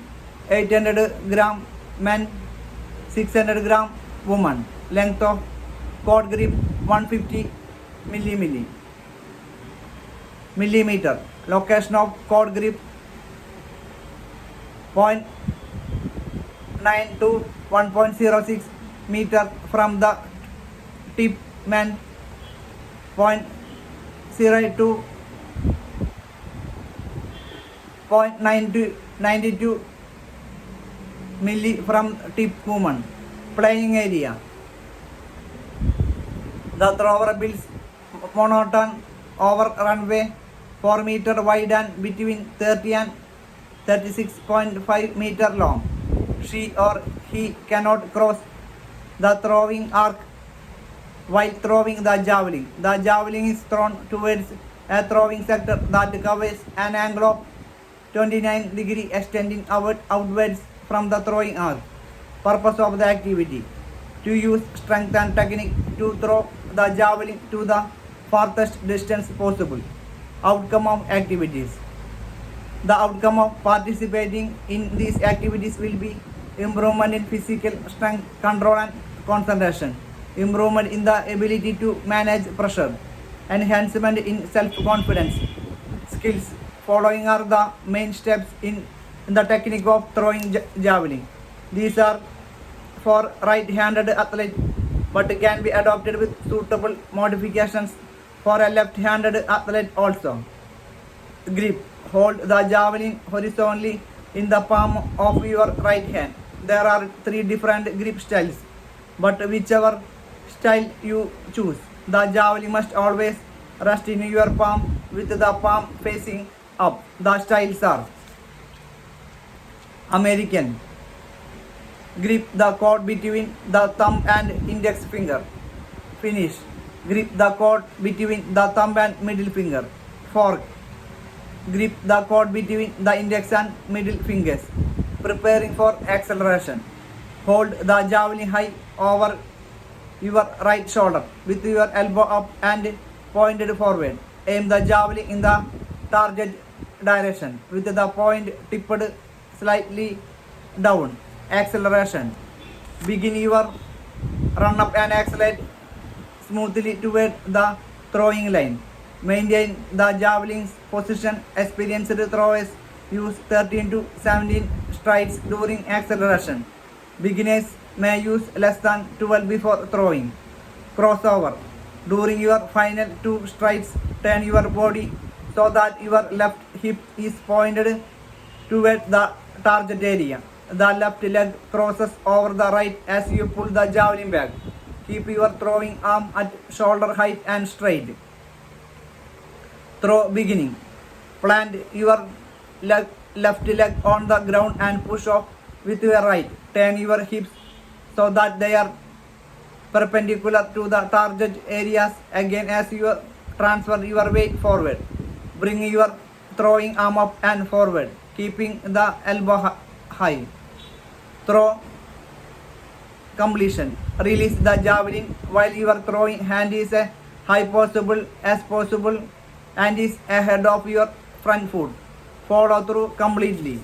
800 gram men, 600 gram woman. Length of cord grip 150 millimeter. Location of cord grip 0.9 to 1.06 meter from the tip, men 0.0 to 0.92 milli from tip, woman. Playing area. The thrower builds monotone over runway 4 meter wide and between 30 and 36.5 meter long. She or he cannot cross the throwing arc while throwing the javelin. The javelin is thrown towards a throwing sector that covers an angle of 29 degrees extending outwards from the throwing arc. Purpose of the activity: to use strength and technique to throw the javelin to the farthest distance possible. Outcome of activities: the outcome of participating in these activities will be improvement in physical strength, control and concentration, improvement in the ability to manage pressure, enhancement in self-confidence. Skills: following are the main steps in the technique of throwing javelin. These are for right-handed athletes but can be adopted with suitable modifications for a left-handed athlete also. Grip: hold the javelin horizontally in the palm of your right hand. There are 3 different grip styles, but whichever style you choose, the javelin must always rest in your palm with the palm facing up. The styles are: American: grip the cord between the thumb and index finger. Finnish: grip the cord between the thumb and middle finger. Fork: grip the cord between the index and middle fingers. preparing for acceleration. Hold the javelin high over your right shoulder with your elbow up and pointed forward. Aim the javelin in the target direction with the point tipped slightly down. Acceleration. Begin your run up and accelerate smoothly toward the throwing line. Maintain the javelin's position. Experienced throwers use 13 to 17 strides during acceleration. Beginners may use less than 12 before throwing. Crossover. During your final 2 strides, turn your body so that your left hip is pointed toward the target area. The left leg crosses over the right as you pull the javelin back. Keep your throwing arm at shoulder height and straight. Throw beginning. Plant your left leg on the ground and push off with your right. Turn your hips so that they are perpendicular to the target areas again as you transfer your weight forward. Bring your throwing arm up and forward, keeping the elbow high. Throw completion. Release the javelin while your throwing hand is as high as possible and is ahead of your front foot. Follow through completely.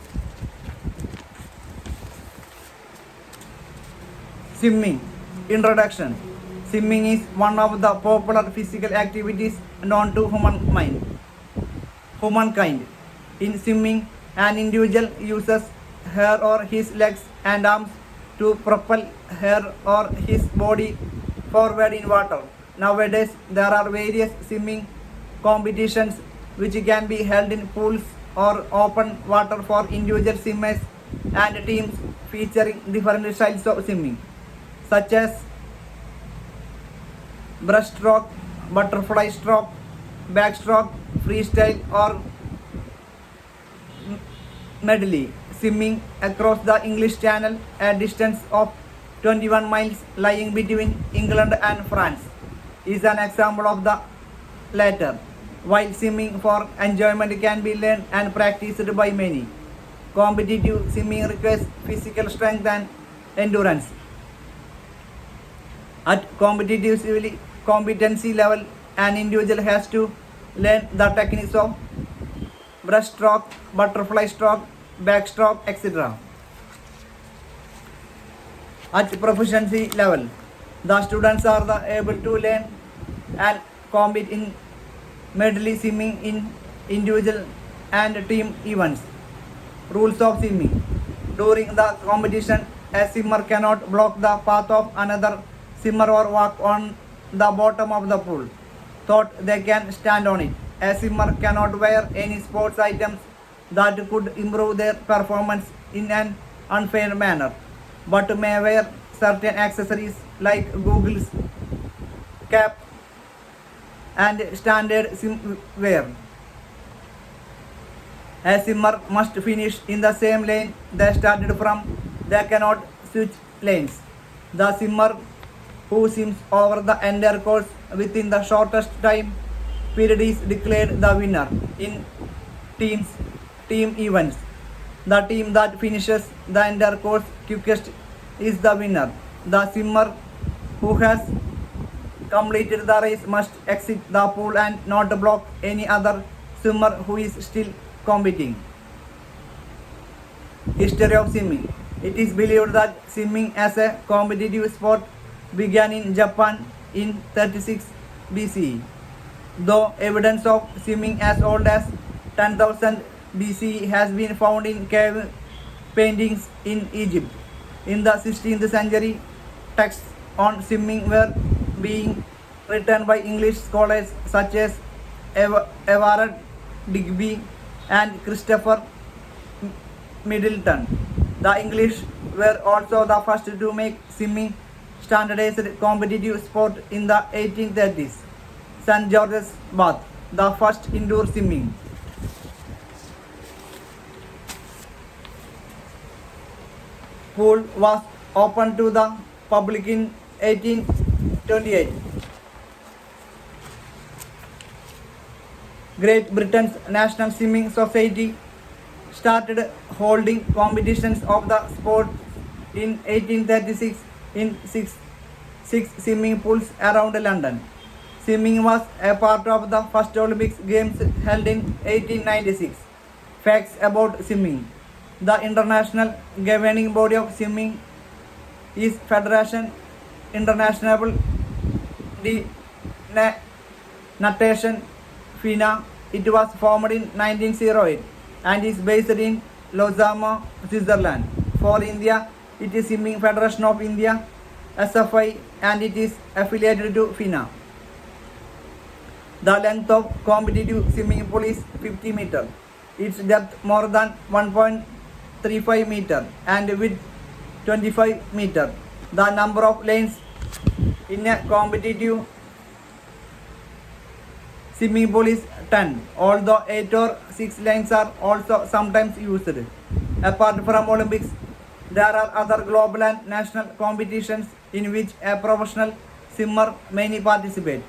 Swimming. Introduction. Swimming is one of the popular physical activities known to humankind. In swimming, an individual uses her or his legs and arms to propel her or his body forward in water. Nowadays, there are various swimming competitions which can be held in pools or open water for individual swimmers and teams featuring different styles of swimming, such as breaststroke, butterfly stroke, backstroke, freestyle or medley. Swimming across the English Channel, a distance of 21 miles lying between England and France, is an example of the latter. While swimming for enjoyment can be learned and practiced by many, competitive swimming requires physical strength and endurance. At competency level, an individual has to learn the techniques of breaststroke, butterfly stroke, backstroke, etc. At proficiency level, the students are able to learn and compete in medley swimming in individual and team events. Rules of swimming. During the competition, a swimmer cannot block the path of another swimmer or walk on the bottom of the pool. Thought they can stand on it. A swimmer cannot wear any sports items that could improve their performance in an unfair manner, but may wear certain accessories like goggles, cap, and standard swimwear. A swimmer must finish in the same lane they started from. They cannot switch lanes. The swimmer who swims over the entire course within the shortest time period is declared the winner. In team events, the team that finishes the entire course quickest is the winner. The swimmer who has completed the race must exit the pool and not block any other swimmer who is still competing. History of swimming. It is believed that swimming as a competitive sport began in Japan in 36 BCE, though evidence of swimming as old as 10,000 BCE has been found in cave paintings in Egypt. In the 16th century, texts on swimming were being written by English scholars such as Everard Digby and Christopher Middleton. The English were also the first to make swimming standardized competitive sport in the 1830s. St. George's Bath, the first indoor swimming. Pool was opened to the public in 1828. Great Britain's National Swimming Society started holding competitions of the sport in 1836 in six swimming pools around London. Swimming was a part of the first Olympic Games held in 1896. Facts about swimming. The international governing body of swimming is Federation Internationale de Natation FINA. It was formed in 1908 and is based in Lausanne, Switzerland. For India, it is Swimming Federation of India, SFI, and it is affiliated to FINA. The length of competitive swimming pool is 50 meters. Its depth more than 1.35 meters and width 25 meters. The number of lanes in a competitive swimming pool is 10, although 8 or 6 lanes are also sometimes used. Apart from Olympics, there are other global and national competitions in which a professional swimmer may participate,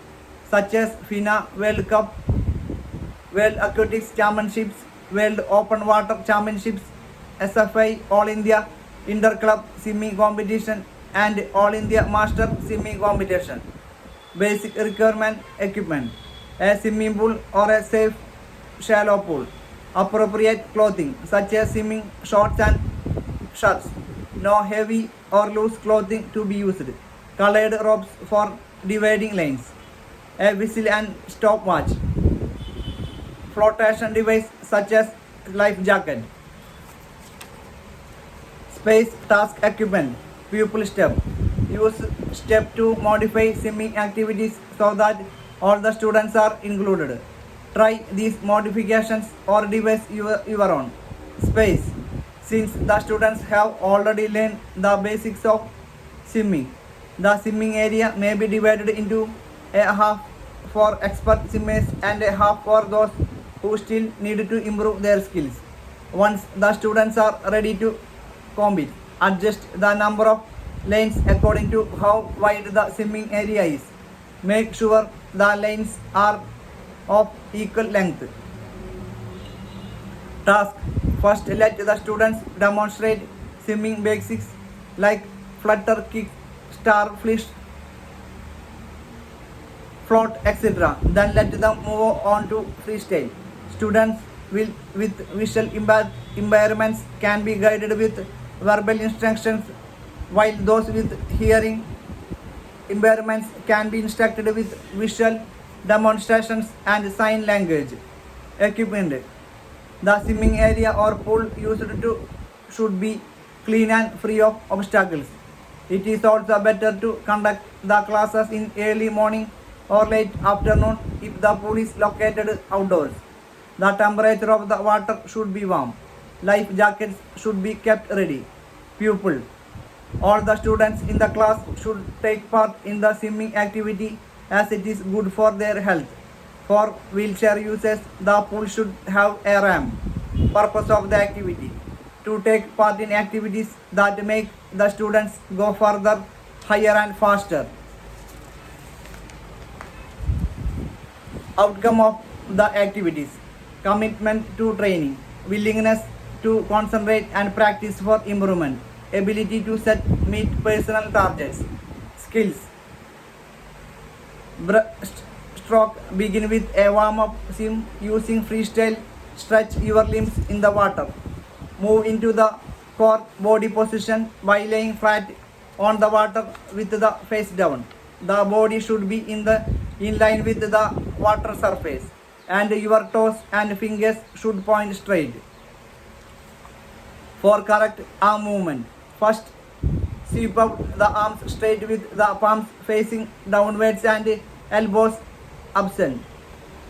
such as FINA World Cup, World Aquatics Championships, World Open Water Championships, SFI All India Inter-Club Swimming Competition, and All India Master Swimming Competition. Basic requirement equipment: a swimming pool or a safe shallow pool, appropriate clothing such as swimming shorts and shirts, no heavy or loose clothing to be used, colored ropes for dividing lanes, a whistle and stopwatch, flotation device such as life jacket. Space task equipment, pupil step. Use step to modify swimming activities so that all the students are included. Try these modifications or devise your own. Space. Since the students have already learned the basics of swimming, the swimming area may be divided into a half for expert swimmers and a half for those who still need to improve their skills. Once the students are ready to compete, adjust the number of lanes according to how wide the swimming area is. Make sure the lanes are of equal length. Task. First, let the students demonstrate swimming basics like flutter, kick, star, flish, float, etc. Then let them move on to freestyle. Students with visual impairments can be guided with verbal instructions, while those with hearing impairments can be instructed with visual demonstrations and sign language. Equipment. The swimming area or pool used should be clean and free of obstacles. It is also better to conduct the classes in early morning or late afternoon if the pool is located outdoors. The temperature of the water should be warm. Life jackets should be kept ready. Pupil. All the students in the class should take part in the swimming activity as it is good for their health. For wheelchair users, the pool should have a ramp. Purpose of the activity: to take part in activities that make the students go further, higher and faster. Outcome of the activities: commitment to training, willingness to concentrate and practice for improvement, ability to meet personal targets. Skills: breaststroke, begin with a warm-up swim using freestyle, stretch your limbs in the water. Move into the core body position by laying flat on the water with the face down. The body should be in line with the water surface, and your toes and fingers should point straight. For correct arm movement, first sweep out the arms straight with the palms facing downwards and elbows absent.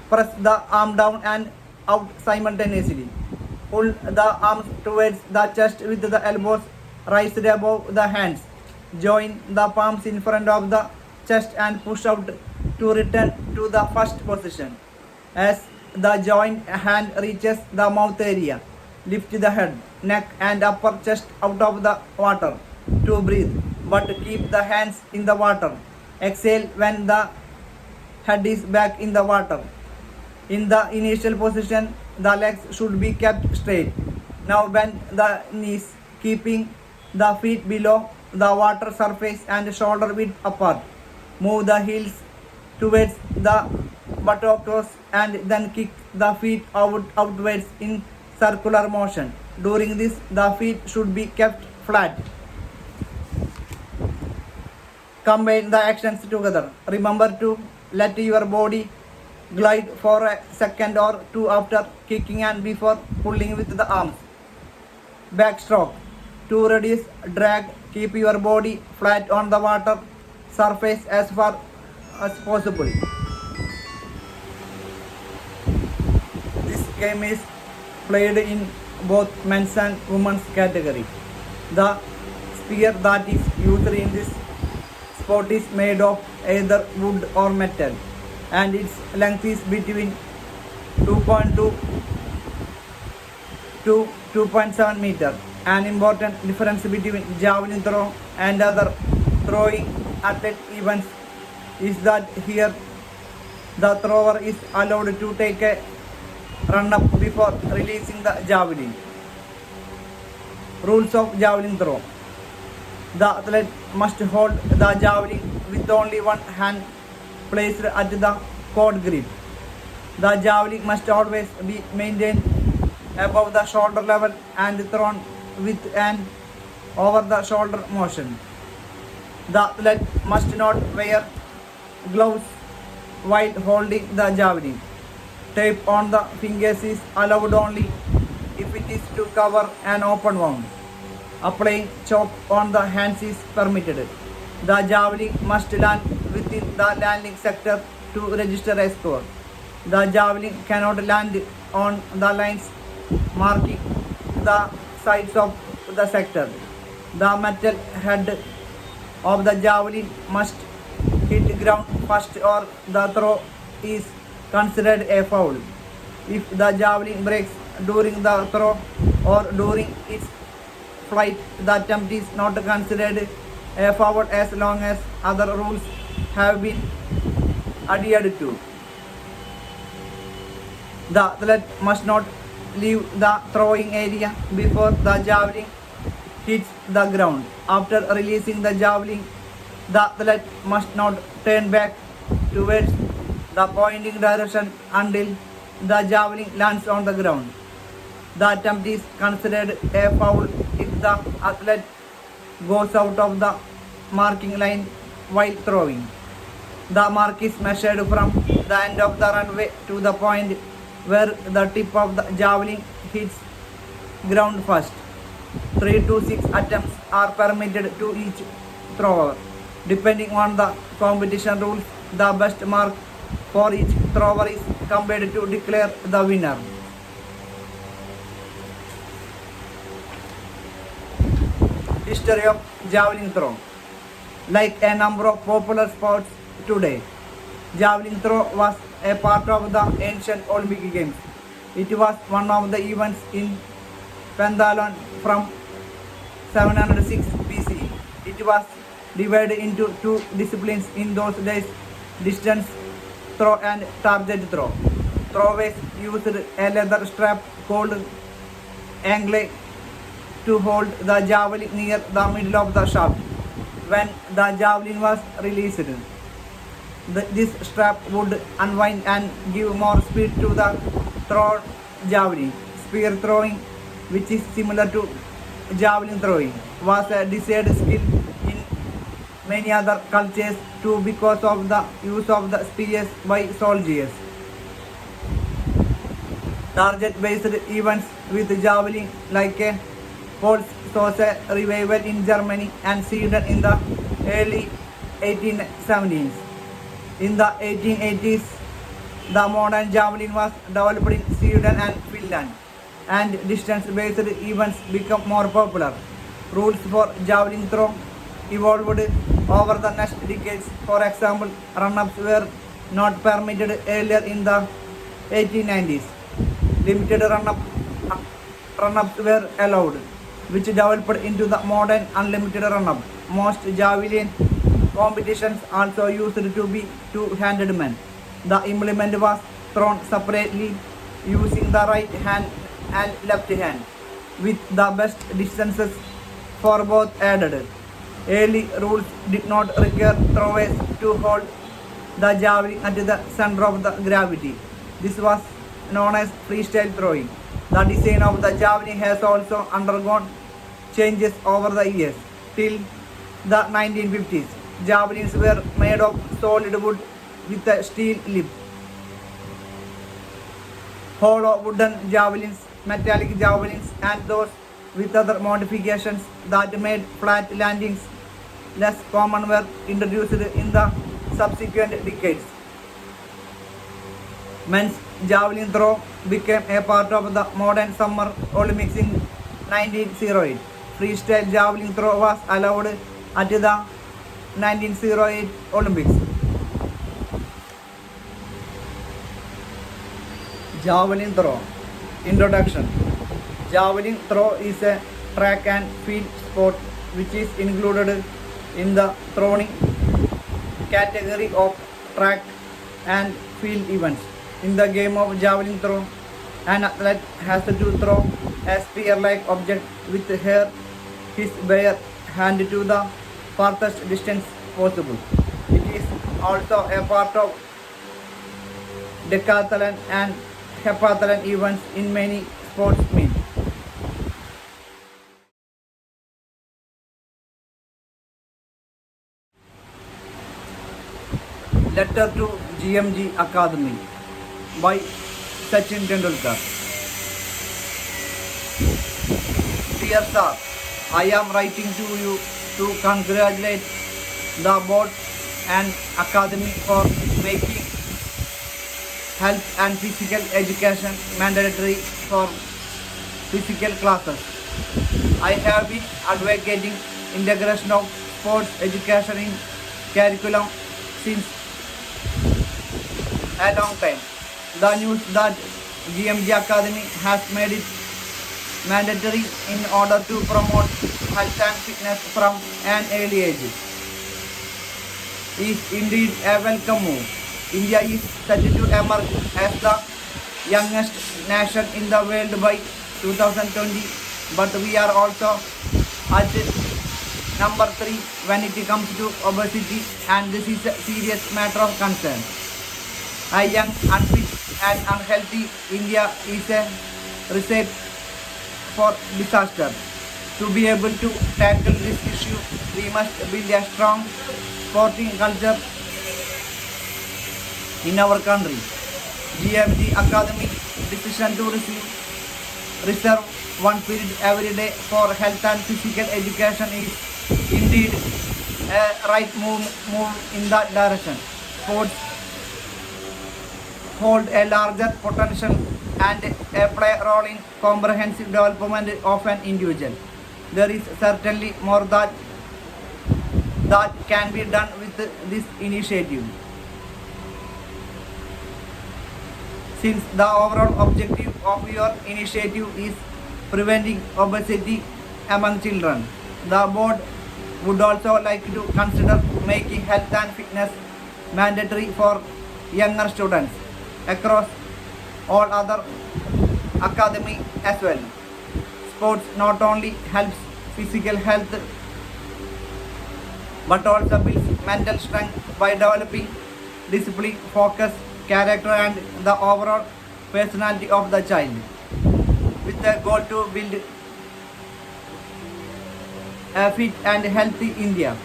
Press the arm down and out simultaneously. Pull the arms towards the chest with the elbows raised above the hands. Join the palms in front of the chest and push out to return to the first position. As the joint hand reaches the mouth area, lift the head, neck and upper chest out of the water to breathe, but keep the hands in the water. Exhale when the head is back in the water. In the initial position, the legs should be kept straight. Now bend the knees, keeping the feet below the water surface and shoulder width apart. Move the heels towards the buttocks and then kick the feet outwards in circular motion. During this, the feet should be kept flat. Combine the actions together. Remember to let your body glide for a second or two after kicking and before pulling with the arms. Backstroke. To reduce drag, keep your body flat on the water surface as far as possible. This game is played in both men's and women's category. The spear that is used in this sport is made of either wood or metal, and its length is between 2.2 to 2.7 meter. An important difference between javelin throw and other throwing athlete events is that here the thrower is allowed to take a run up before releasing the javelin. Rules of javelin throw. The athlete must hold the javelin with only one hand placed at the cord grip. The javelin must always be maintained above the shoulder level and thrown with an over the shoulder motion. The athlete must not wear gloves while holding the javelin. Tape on the fingers is allowed only if it is to cover an open wound. Applying chalk on the hands is permitted. The javelin must land within the landing sector to register a score. The javelin cannot land on the lines marking the sides of the sector. The metal head of the javelin must hit ground first or the throw is considered a foul. If the javelin breaks during the throw or during its flight, the attempt is not considered a foul as long as other rules have been adhered to. The athlete must not leave the throwing area before the javelin hits the ground. After releasing the javelin, the athlete must not turn back towards the pointing direction until the javelin lands on the ground. The attempt is considered a foul if the athlete goes out of the marking line while throwing. The mark is measured from the end of the runway to the point where the tip of the javelin hits ground first. 3 to 6 attempts are permitted to each thrower. Depending on the competition rules, the best mark for each thrower is compared to declare the winner. History of javelin throw. Like a number of popular sports today, javelin throw was a part of the ancient Olympic Games. It was one of the events in Pentathlon from 706 BCE. It was divided into two disciplines in those days: distance throw and target throw. Throwers used a leather strap called angle to hold the javelin near the middle of the shaft. When the javelin was released, this strap would unwind and give more speed to the thrown javelin. Spear throwing, which is similar to javelin throwing, was a desired skill in many other cultures too because of the use of the spears by soldiers. Target-based events with javelin like a pole saw a revival in Germany and Sweden in the early 1870s. In the 1880s, the modern javelin was developed in Sweden and Finland, and distance-based events became more popular. Rules for javelin throw evolved over the next decades. For example, run-ups were not permitted earlier in the 1890s. Limited run-ups were allowed, which developed into the modern unlimited run-up. Most javelin competitions also used to be two-handed men. The implement was thrown separately using the right hand and left hand. with the best distances for both added. Early rules did not require throwers to hold the javelin at the center of the gravity. This was known as freestyle throwing. The design of the javelin has also undergone changes over the years. Till the 1950s, javelins were made of solid wood with a steel lip. Hollow wooden javelins, metallic javelins, and those with other modifications that made flat landings less common were introduced in the subsequent decades. Men's javelin throw became a part of the modern Summer Olympics in 1908. Freestyle javelin throw was allowed at the 1908 Olympics. Javelin throw. Introduction. Javelin throw is a track and field sport which is included in the throwing category of track and field events. In the game of javelin throw, an athlete has to throw a spear-like object with his bare hand to the farthest distance possible. It is also a part of decathlon and heptathlon events in many sports meets. Letter to GMG Academy by Sachin Tendulkar. Dear sir, I am writing to you to congratulate the board and academy for making health and physical education mandatory for physical classes. I have been advocating integration of sports education in curriculum since a long time. The news that GMG Academy has made it mandatory in order to promote health and fitness from an early age is indeed a welcome move. India is set to emerge as the youngest nation in the world by 2020, but we are also at number 3 when it comes to obesity, and this is a serious matter of concern. A young, unfit and unhealthy India is a recipe for disaster. To be able to tackle this issue, we must build a strong sporting culture in our country. GMG Academy decision to reserve one period every day for health and physical education is indeed a right move in that direction. Sports hold a larger potential and play a role in comprehensive development of an individual. There is certainly more that can be done with this initiative. Since the overall objective of your initiative is preventing obesity among children, the board would also like to consider making health and fitness mandatory for younger students across all other academy as well. Sports not only helps physical health but also builds mental strength by developing discipline, focus, character and the overall personality of the child. With the goal to build a fit and healthy India,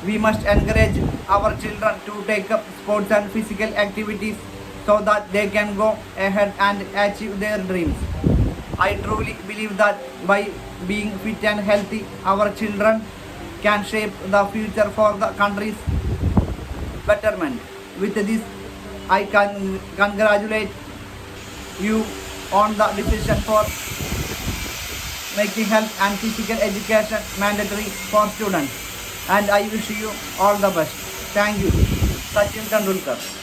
we must encourage our children to take up sports and physical activities so that they can go ahead and achieve their dreams. I truly believe that by being fit and healthy, our children can shape the future for the country's betterment. With this, I can congratulate you on the decision for making health and physical education mandatory for students, and I wish you all the best. Thank you. Sachin Tendulkar.